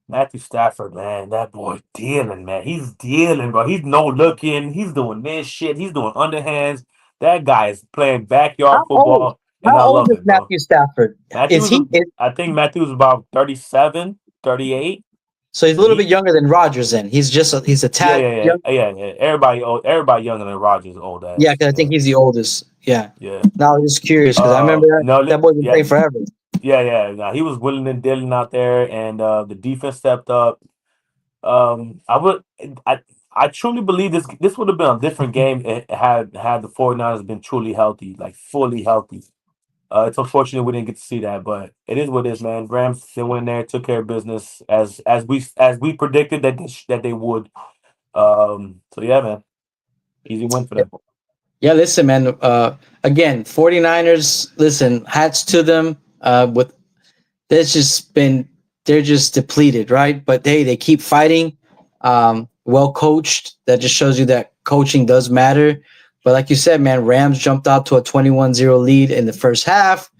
Matthew Stafford, man, that boy dealing, man. He's dealing, bro. He's no looking. He's doing this shit. He's doing underhands. That guy is playing backyard football. How old is Matthew Stafford? I think Matthew's about 37, 38. So he's a little bit younger than Rodgers. Then he's a tad. Yeah. Everybody younger than Rodgers old ass. Yeah, because I think he's the oldest. Yeah. Now I'm just curious because I remember that boy been playing forever. Yeah. No, he was willing and dealing out there, and the defense stepped up. I truly believe this would have been a different game had the 49ers been truly healthy, like fully healthy. It's unfortunate we didn't get to see that, but it is what it is, man. Rams they went in there, took care of business as we predicted that they would. So yeah, man, easy win for them. Yeah, listen, man. Again, 49ers. Listen, hats to them. They're just depleted, right? But they keep fighting. Well coached. That just shows you that coaching does matter. But like you said, man, Rams jumped out to a 21-0 lead in the first half.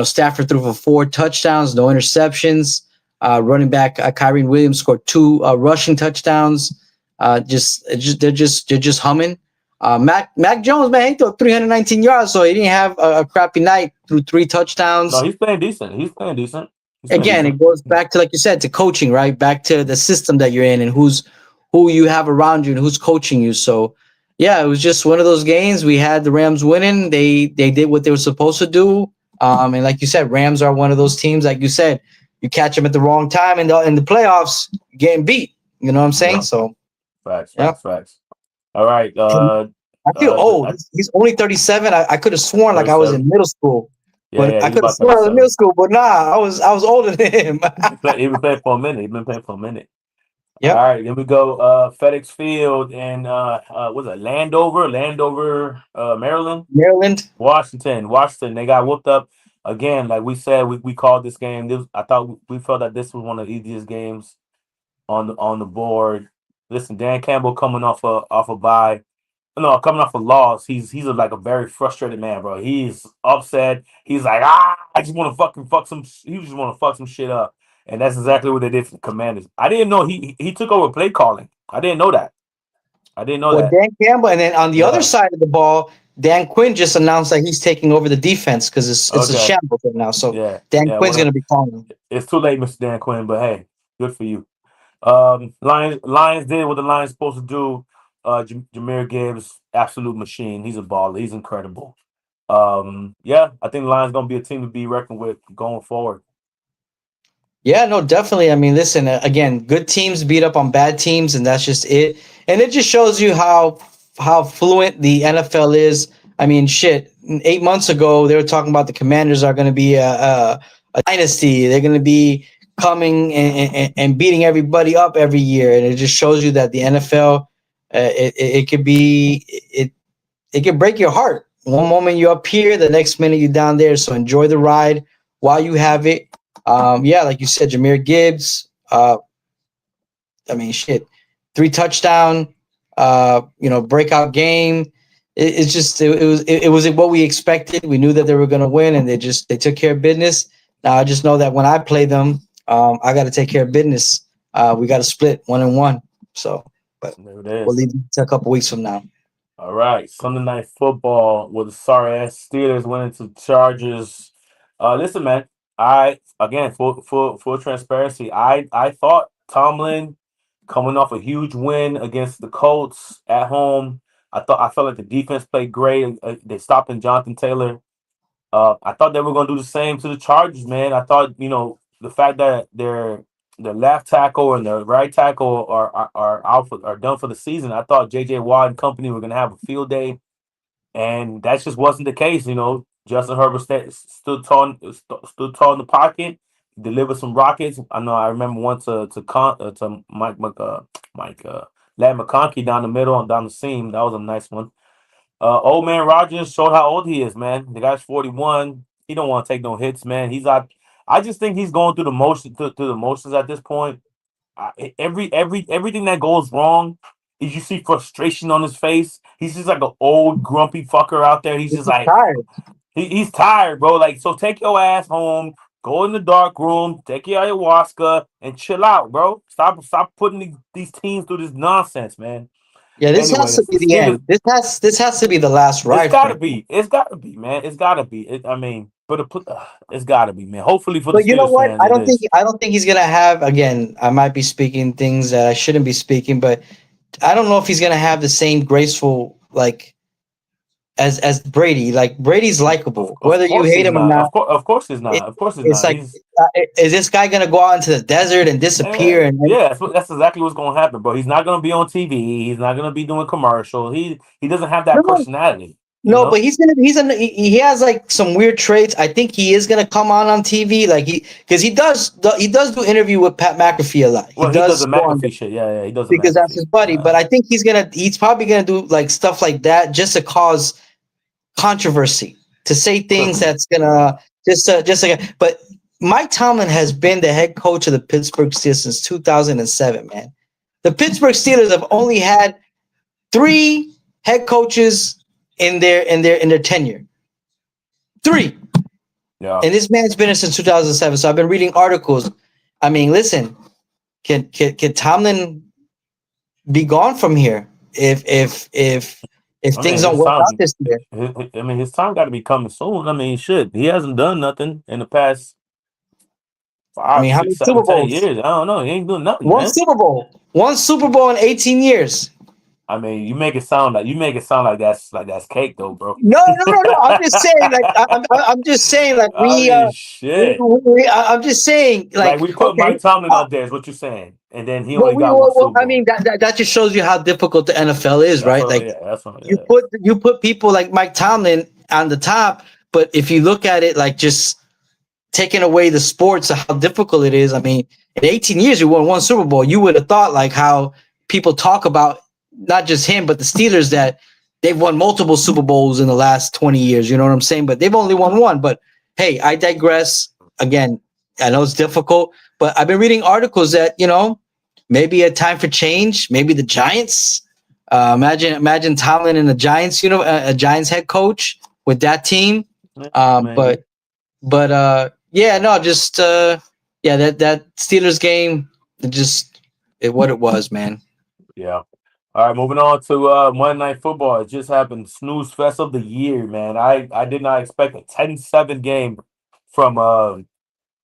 Stafford threw for 4 touchdowns, no interceptions. Running back Kyren Williams scored 2 rushing touchdowns. They're just humming. Mac Jones, man, he threw 319 yards, so he didn't have a crappy night. Threw 3 touchdowns. No, he's playing decent. He's playing decent. Again, it goes back to, like you said, to coaching, right? Back to the system that you're in and who you have around you and who's coaching you. So, yeah, it was just one of those games. We had the Rams winning. They did what they were supposed to do. And like you said, Rams are one of those teams. Like you said, you catch them at the wrong time in the playoffs, getting beat. You know what I'm saying? Yeah. So, facts. All right. I feel old. He's only 37. I could have sworn like I was in middle school. But I could have sworn I was in middle school, but nah, I was older than him. He been playing for a minute. He's been playing for a minute. Yep. All right, then we go FedEx Field and was it Landover, Maryland? Washington. They got whooped up again. Like we said, we called this game. I thought we felt that this was one of the easiest games on the board. Listen, Dan Campbell coming off a bye. No, coming off a loss, he's like a very frustrated man, bro. He's upset. He's like, I just want to fuck some. He just want to fuck some shit up, and that's exactly what they did for the Commanders. I didn't know he took over play calling. I didn't know that. Dan Campbell, and then on the other side of the ball, Dan Quinn just announced that he's taking over the defense because it's a shambles right now. So Dan Quinn's going to be calling. It's too late, Mr. Dan Quinn, but hey, good for you. Lions did what the Lions supposed to do. Jahmyr Gibbs, absolute machine. He's a baller. He's incredible. I think the Lions gonna be a team to be reckoned with going forward. Yeah, no, definitely. I mean, listen, again, good teams beat up on bad teams, and that's just it. And it just shows you how fluent the NFL is. I mean, shit. 8 months ago, they were talking about the Commanders are going to be a dynasty. They're going to be coming and beating everybody up every year, and it just shows you that the NFL. It could break your heart. One moment you're up here, the next minute you're down there. So enjoy the ride while you have it. Like you said, Jahmyr Gibbs. 3 touchdown. Breakout game. It was what we expected. We knew that they were going to win, and they took care of business. Now I just know that when I play them, I got to take care of business. We got to split 1-1. So. But we'll leave it to a couple weeks from now. All right. Sunday Night Football with the sorry-ass Steelers winning to Chargers. Listen, man. Full transparency, I thought Tomlin coming off a huge win against the Colts at home. I felt like the defense played great. They stopped Jonathan Taylor. I thought they were going to do the same to the Chargers, man. I thought, the fact that the left tackle and the right tackle are done for the season. I thought J.J. Watt and company were going to have a field day, and that just wasn't the case. Justin Herbert stood tall in the pocket, delivered some rockets. I remember one to Ladd McConkey down the middle and down the seam. That was a nice one. Old man Rodgers showed how old he is, man. The guy's 41. He don't want to take no hits, man. He's out. I just think he's going through the motions at this point. Everything that goes wrong is you see frustration on his face. He's just like an old grumpy fucker out there. He's just like tired. He's tired, bro. Like, so take your ass home, go in the dark room, take your ayahuasca, and chill out, bro. Stop putting these teams through this nonsense, man. Yeah, this has to be the end. This has to be the last ride. It's gotta be. It's gotta be, man. It's gotta be. It's gotta be, man. Hopefully for the Steelers. But you know what? I don't think he's gonna have. Again, I might be speaking things that I shouldn't be speaking, but I don't know if he's gonna have the same graceful as Brady. Like Brady's likable, whether you hate him or not. Of course he's not. It's like, is this guy gonna go out into the desert and disappear? That's exactly what's gonna happen, bro. He's not gonna be on TV. He's not gonna be doing commercials. He doesn't have that personality. No, but he has like some weird traits. I think he is gonna come on TV, like because he does do interview with Pat McAfee a lot. He does the McAfee shit. Yeah, he does because that's his buddy. But I think he's probably gonna do like stuff like that just to cause controversy, to say things that's gonna just like. But Mike Tomlin has been the head coach of the Pittsburgh Steelers since 2007. Man, the Pittsburgh Steelers have only had 3 head coaches in their tenure. 3. Yeah. And this man's been there since 2007. So I've been reading articles. I mean, listen, can Tomlin be gone from here if if I things mean, don't his work out time. this year. I mean, his time got to be coming soon. I mean, shit, he hasn't done nothing in the past I five, mean, how six, many seven, Super 10 years. Bowls? I don't know. He ain't doing nothing, One man. Super Bowl. One Super Bowl in 18 years. I mean, you make it sound like that's cake, though, bro. No, no, no, no. I'm just saying, like, I'm just saying, like, I mean, shit. I'm just saying, Like like, we put okay, Mike Tomlin uh, up there, is what you're saying, and then he well, only got one Super I Bowl. mean, that just shows you how difficult the NFL is, That's right? what. Like, Yeah, that's what. you Yeah. put people like Mike Tomlin on the top, but if you look at it, like, just taking away the sports of how difficult it is. I mean, in 18 years, you won one Super Bowl. You would have thought like how people talk about not just him, but the Steelers that they've won multiple Super Bowls in the last 20 years. You know what I'm saying? But they've only won one. But hey, I digress. Again, I know it's difficult, but I've been reading articles that, maybe a time for change. Maybe the Giants. Imagine Tomlin and the Giants, a Giants head coach with that team. Yeah, Um, maybe. but yeah, no, just yeah, that Steelers game, what it was, man. Yeah. All right, moving on to Monday Night Football. It just happened. Snooze fest of the year, man. I did not expect a 10-7 game from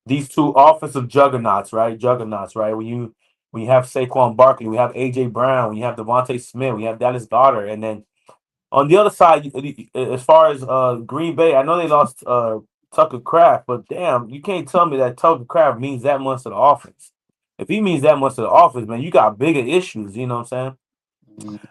these two offensive juggernauts, right? Juggernauts, right? When you have Saquon Barkley, we have AJ Brown, when you have Devontae Smith, we have Dallas Goedert, and then on the other side, as far as Green Bay, I know they lost Tucker Kraft, but damn, you can't tell me that Tucker Kraft means that much to the offense. If he means that much to the offense, man, you got bigger issues. You know what I'm saying?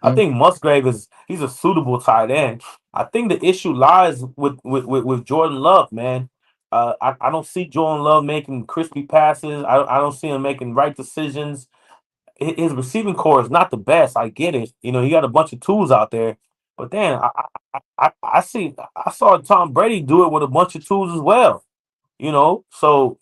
I Mhm. think Musgrave he's a suitable tight end. I think the issue lies with Jordan Love, man. I don't see Jordan Love making crispy passes. I don't see him making right decisions. His receiving core is not the best. I get it. You know, he got a bunch of tools out there, but then I saw Tom Brady do it with a bunch of tools as well. You know, so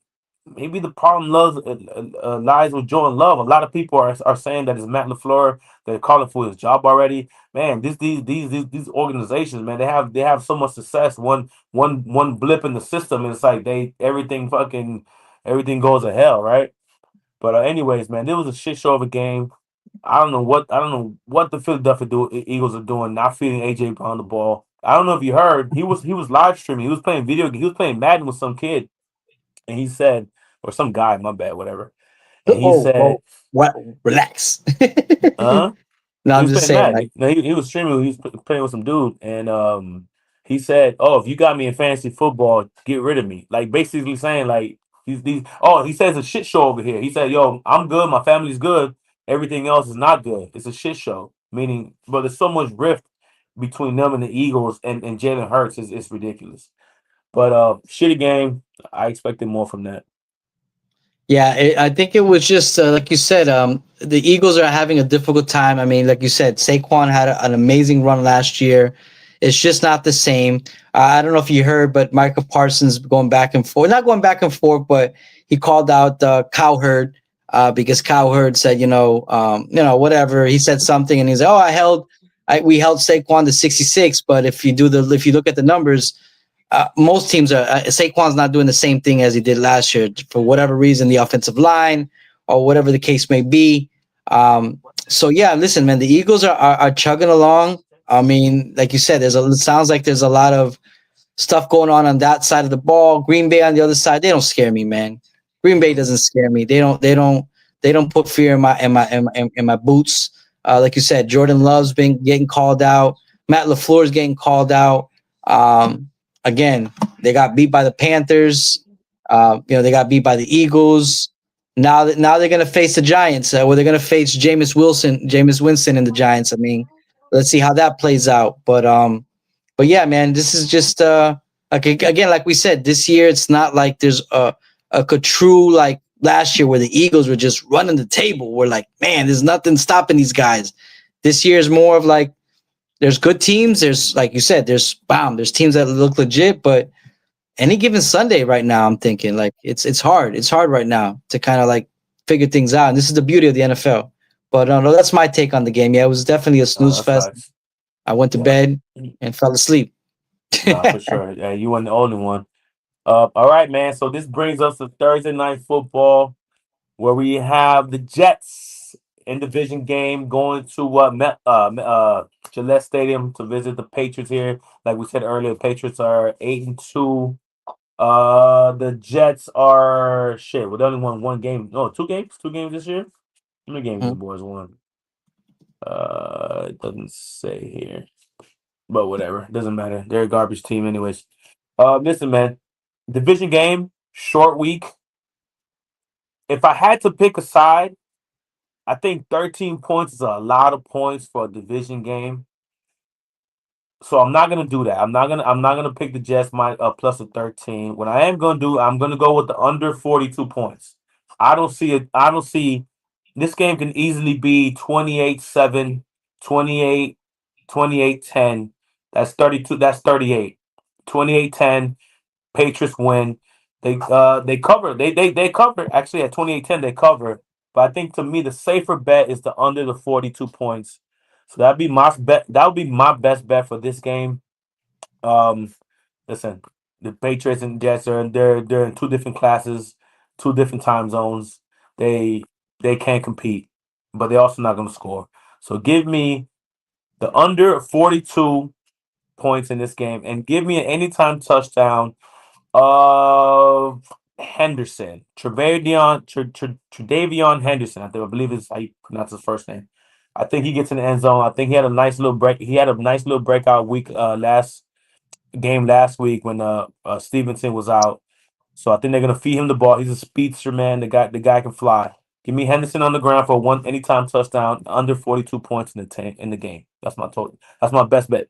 maybe the problem lies with Jordan Love. A lot of people are saying that it's Matt LaFleur. They're calling for his job already. Man, these organizations, man, they have so much success. One blip in the system, and it's like everything goes to hell, right? But anyways, man, it was a shit show of a game. I don't know what the Eagles are doing, not feeding AJ Brown the ball. I don't know if you heard, he was live streaming. He was playing he was playing Madden with some kid, and he said, or some guy, my bad, whatever. And he Oh, said, well, what? Relax. "Huh?" No, He I'm was just playing saying, Madden. like, No, he was streaming. He was playing with some dude, and he said, "Oh, if you got me in fantasy football, get rid of me." Like basically saying, like these. Oh, he says a shit show over here. He said, "Yo, I'm good. My family's good. Everything else is not good. It's a shit show." Meaning, but there's so much rift between them and the Eagles and Jalen Hurts is it's ridiculous. But shitty game. I expected more from that. yeah, I think it was just like you said. The Eagles are having a difficult time. I mean, like you said, Saquon had an amazing run last year. It's just not the same. I don't know if you heard, but Michael Parsons going back and forth, not going back and forth, but he called out Cowherd because Cowherd said, whatever. He said something, and he's like, "Oh, we held Saquon to 66." But if you look at the numbers, most teams are Saquon's not doing the same thing as he did last year for whatever reason, the offensive line or whatever the case may be. So yeah, listen, man, the Eagles are chugging along. I mean, like you said, it sounds like there's a lot of stuff going on that side of the ball. Green Bay on the other side, they don't scare me, man. Green Bay doesn't scare me. They don't put fear in my boots. Like you said, Jordan Love's been getting called out. Matt LaFleur's getting called out. Um, Again, they got beat by the Panthers. They got beat by the Eagles. Now they're gonna face the Giants. Where they're gonna face Jameis Winston, and the Giants. I mean, let's see how that plays out. But yeah, man, this is just like again, like we said, this year it's not like there's a true like last year where the Eagles were just running the table. We're like, man, there's nothing stopping these guys. This year is more of like there's good teams. There's like you said, there's teams that look legit, but any given Sunday right now, I'm thinking like it's hard. It's hard right now to kind of like figure things out. And this is the beauty of the NFL. But no, that's my take on the game. Yeah, it was definitely a snooze That's fest. facts. I went to Yeah. bed and fell asleep. Nah, for sure. Yeah, you weren't the only one. All right, man. So this brings us to Thursday night football, where we have the Jets in division game, going to Gillette Stadium to visit the Patriots here. Like we said earlier, Patriots are 8-2. The Jets are shit. Well, they only won one game. No, two games this year. How many games the Mhm. boys won? It doesn't say here, but whatever. Doesn't matter. They're a garbage team, anyways. Listen, man. Division game, short week. If I had to pick a side, I think 13 points is a lot of points for a division game. So I'm not gonna do that. I'm not gonna pick the Jets plus a 13. What I am gonna do, I'm gonna go with the under 42 points. I don't see it. I don't see this game can easily be 28-7, 28, 28-10. That's 32. That's 38. 28-10. Patriots win. They cover. They cover. Actually, at 28-10, they cover. But I think to me the safer bet is the under the 42 points. So that'd be my bet. That would be my best bet for this game. Um, Listen, the Patriots and Jets they're in two different classes, two different time zones. They they can't compete, but they're also not going to score. So give me the under 42 points in this game, and give me an anytime touchdown of Henderson, Tredavion Henderson. I believe is how you pronounce his first name. I think he gets in the end zone. I think he had a nice little break. He had a nice little breakout week last week when Stevenson was out. So I think they're gonna feed him the ball. He's a speedster, man. The guy can fly. Give me Henderson on the ground for one anytime touchdown, under 42 points in the game. That's my total. That's my best bet.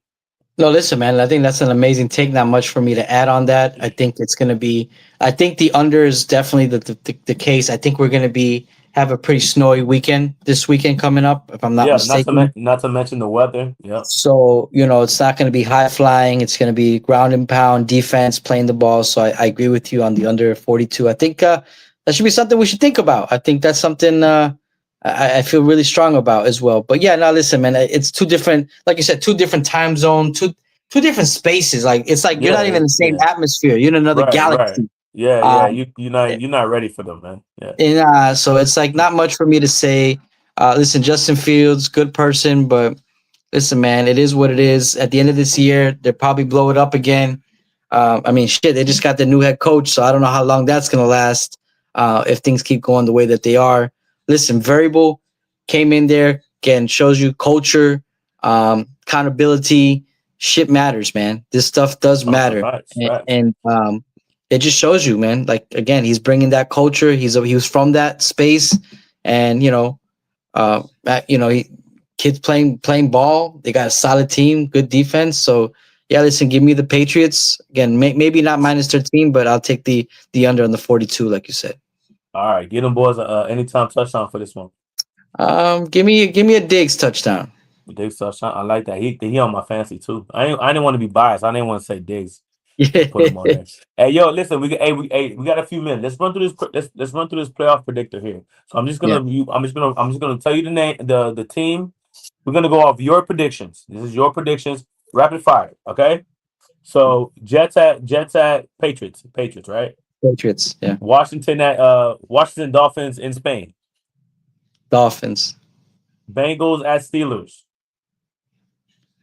No, listen, man. I think that's an amazing take. Not much for me to add on that. I think it's going to be. I think the under is definitely the case. I think we're going to have a pretty snowy weekend this weekend coming up, if I'm not Yeah, mistaken. not to mention the weather. Yep. So, it's not going to be high flying. It's going to be ground and pound defense playing the ball. So I agree with you on the under 42. I think that should be something we should think about. I think that's something I feel really strong about as well. But yeah, now listen, man, it's two different, like you said, two different time zone, two different spaces. Like it's like you're not even in the same Yeah. atmosphere. You're in another Right. galaxy. Yeah. Um, You're not ready for them, man. Yeah. and so it's like not much for me to say. Listen, Justin Fields, good person, but listen, man, it is what it is. At the end of this year, they'll probably blow it up again. I mean, shit, they just got the new head coach, so I don't know how long that's gonna last if things keep going the way that they are. Listen, Variable came in there again, shows you culture, accountability. Shit matters, man. This stuff does Oh, matter, facts. and it just shows you, man. Like again, he's bringing that culture. He was from that space, and kids playing ball. They got a solid team, good defense. So yeah, listen, give me the Patriots again. Maybe not minus 13, but I'll take the under on the 42, like you said. All right, get them boys anytime touchdown for this one. Give me a Diggs touchdown. Diggs touchdown. I like that. He on my fancy too. I didn't want to be biased. I didn't want to say Diggs. Yeah, Put him on there. Hey, yo, listen. We got a few minutes. Let's run through this. Let's run through this playoff predictor here. So I'm just yeah. gonna tell you the name, the team. We're gonna go off your predictions. This is your predictions, rapid fire. Okay. So Jets at Patriots, right? Patriots, yeah. Washington Dolphins in Spain. Dolphins, Bengals at Steelers.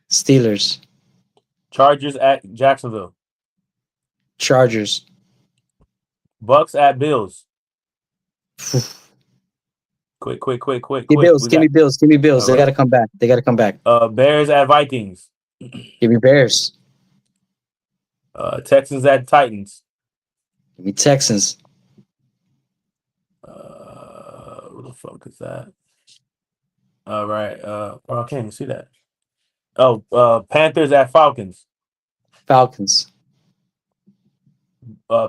Steelers, Chargers at Jacksonville. Chargers. Bucks at Bills. Quick. Give me Bills. We Give me got Bills. Give me Bills. all They got to right. come back. They got to come back. Bears at Vikings. Give me Bears. Texans at Titans. Give me Texans. Who the fuck is that? All right. I can't even see that. Oh, Panthers at Falcons. Falcons.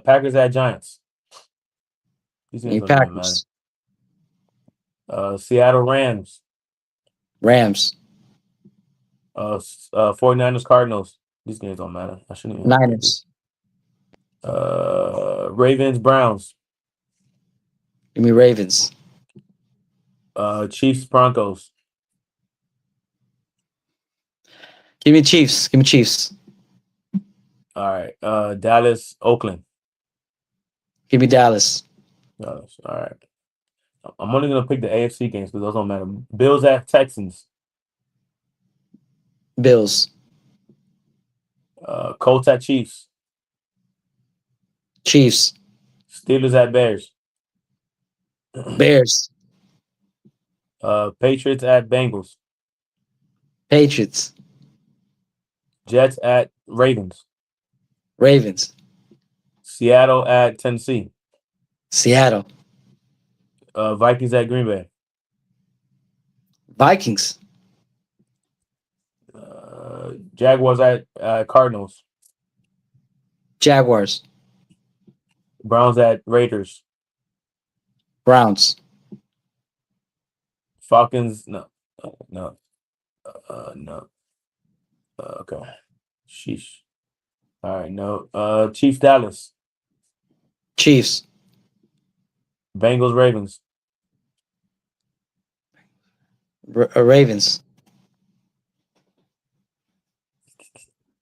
Packers at Giants. These Give games me don't even matter. Packers. Seattle Rams. Rams. 49ers Cardinals. These games don't matter. I shouldn't even. Niners. Ravens Browns. Give me Ravens. Chiefs Broncos. Give me Chiefs. Give me Chiefs. All right. Dallas Oakland. Give me Dallas. Dallas. All right. I'm only gonna pick the AFC games because those don't matter. Bills at Texans. Bills. Colts at Chiefs. Chiefs. Steelers at Bears. Bears. Patriots at Bengals. Patriots. Jets at Ravens. Ravens. Seattle at Tennessee. Seattle. Vikings at Green Bay. Vikings. Jaguars at Cardinals. Jaguars. Browns at Raiders. Browns. Falcons. No. Okay. Sheesh. All right. No. Chiefs Dallas. Chiefs. Bengals Ravens. Ravens.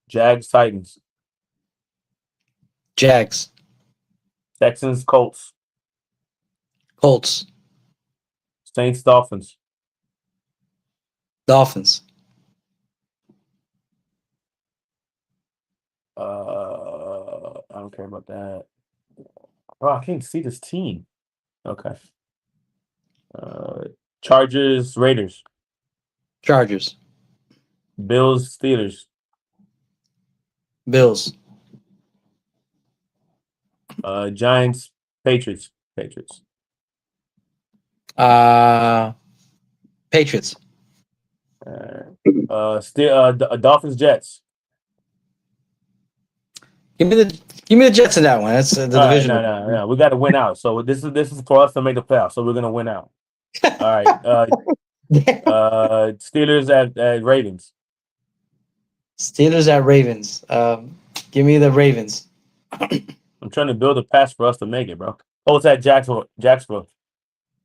Jags Titans. Jags. Texans Colts. Colts. Saints Dolphins. Dolphins. I don't care about that. Oh, I can't see this team. Okay. Chargers Raiders. Chargers. Bills Steelers. Bills. Giants Patriots. Patriots. Dolphins Jets. Give me the Jets in that one. That's the All right, division. no. We got to win out. So this is for us to make the playoffs. So we're gonna win out. All right. Steelers at Ravens. Steelers at Ravens. Give me the Ravens. I'm trying to build a pass for us to make it, bro. Colts at Jacksonville.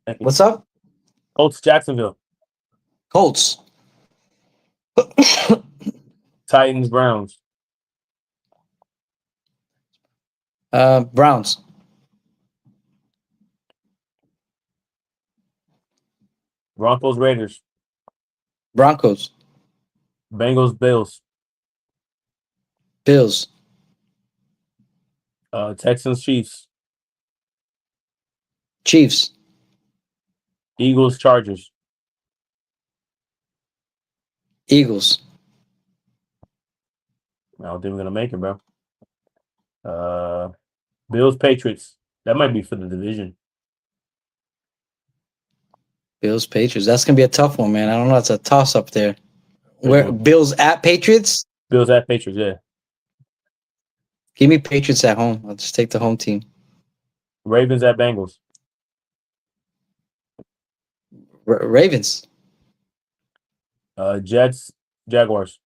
Thank you. What's up? Colts Jacksonville. Colts. Titans Browns. Browns. Broncos Raiders. Broncos. Bengals Bills. Bills. Texans Chiefs. Chiefs. Eagles Chargers. Eagles. I don't think we're gonna make it, bro. Bills Patriots. That might be for the division. Bills Patriots. That's gonna be a tough one, man. I don't know. It's a toss up there. Where one? Bills at Patriots? Bills at Patriots, yeah. Give me Patriots at home. I'll just take the home team. Ravens at Bengals. Ravens. Jets Jaguars.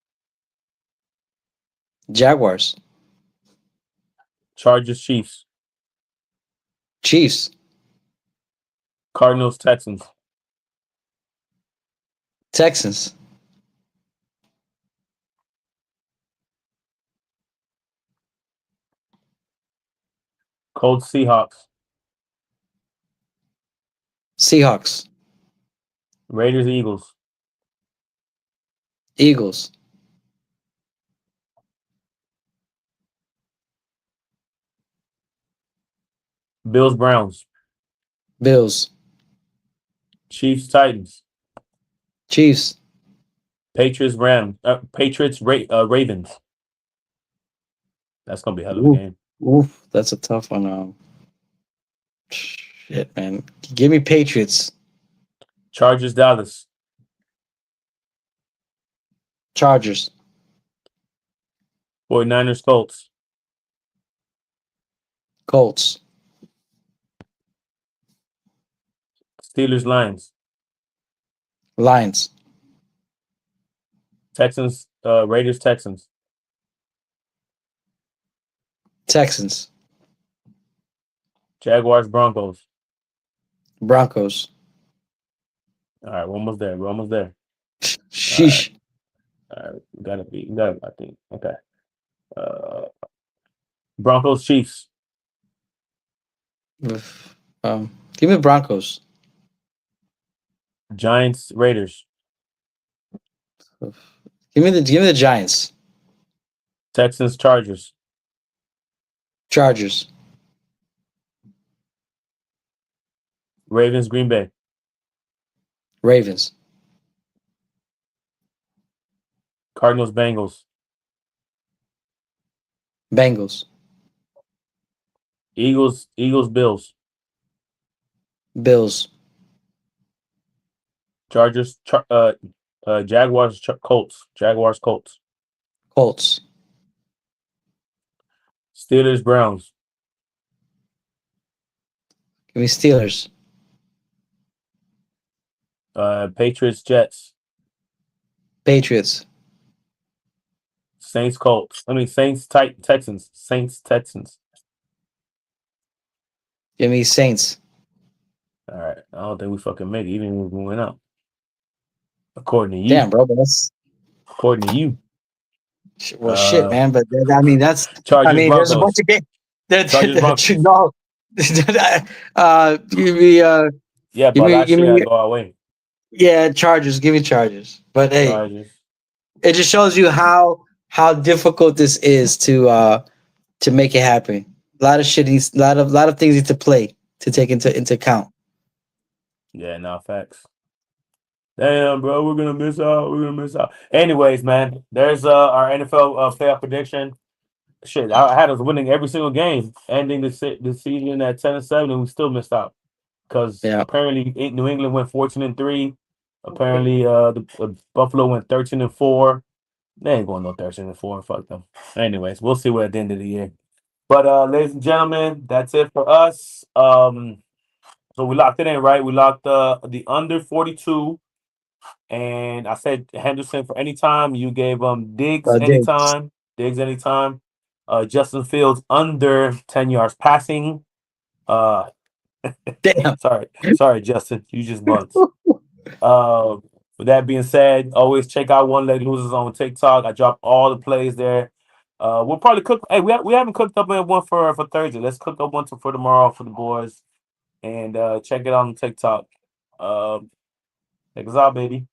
Jaguars. Chargers Chiefs. Chiefs. Cardinals Texans. Texans. Colts Seahawks. Seahawks. Raiders Eagles. Eagles. Bills Browns. Bills. Chiefs Titans. Chiefs. Patriots Ravens. That's gonna be a hell of a game. Oof, that's a tough one. Shit, man. Give me Patriots. Chargers Dallas. Chargers. 49ers Colts. Colts. Steelers Lions. Lions. Texans Raiders Texans. Texans. Jaguars Broncos. Broncos. All right, we're almost there. Sheesh. All right, we gotta, I think. Okay. Broncos Chiefs. Give me Broncos. Giants, Raiders, Give me the Giants. Texans, Chargers, Chargers. Ravens, Green Bay, Ravens. Cardinals, Bengals, Bengals. Eagles, Bills, Bills. Chargers, Jaguars, Colts, Jaguars, Colts, Colts. Steelers, Browns, Give me Steelers. Patriots, Jets, Patriots. Saints, Colts. Saints, Texans, Saints, Texans. Give me Saints. All right, I don't think we fucking make it, even if we went up. According to you, Damn, bro. But that's according to you, well, shit, man. But that's. Chargers, There's a Broncos, bunch of games. Chargers, Broncos. No. Give me. Yeah, Give but me. last Give year me. I go our way. Yeah, Chargers. Give me Chargers. But hey, Chargers. it just shows you how difficult this is to make it happen. A lot of shit needs, lot of things need to play to take into account. Yeah, no facts. Damn, bro, we're gonna miss out. We're gonna miss out. Anyways, man, there's our NFL playoff prediction. Shit, I had us winning every single game, ending the season at 10-7, and we still missed out because Yeah. apparently New England went 14-3. Apparently, the Buffalo went 13-4. They ain't going no 13-4. Fuck them. Anyways, we'll see what at the end of the year. But ladies and gentlemen, that's it for us. So we locked it in, right? We locked the under 42. And I said Henderson for anytime. You gave Diggs Diggs. anytime. Diggs anytime. Justin Fields under 10 yards passing. Damn. Sorry, Justin. You just buns. With that being said, always check out One Leg Losers on TikTok. I drop all the plays there. We'll probably cook. Hey, we haven't cooked up one for Thursday. Let's cook up one for tomorrow for the boys, and check it out on TikTok. Check us out, baby.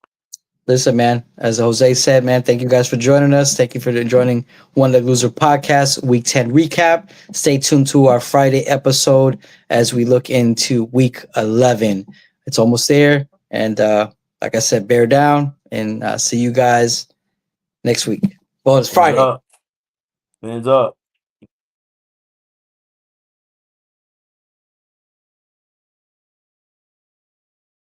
Listen, man, as Jose said, man, thank you guys for joining us. Thank you for joining One Leg Loser podcast, week 10 recap. Stay tuned to our Friday episode as we look into week 11. It's almost there. And like I said, bear down and see you guys next week. Well, it's Friday. Hands up.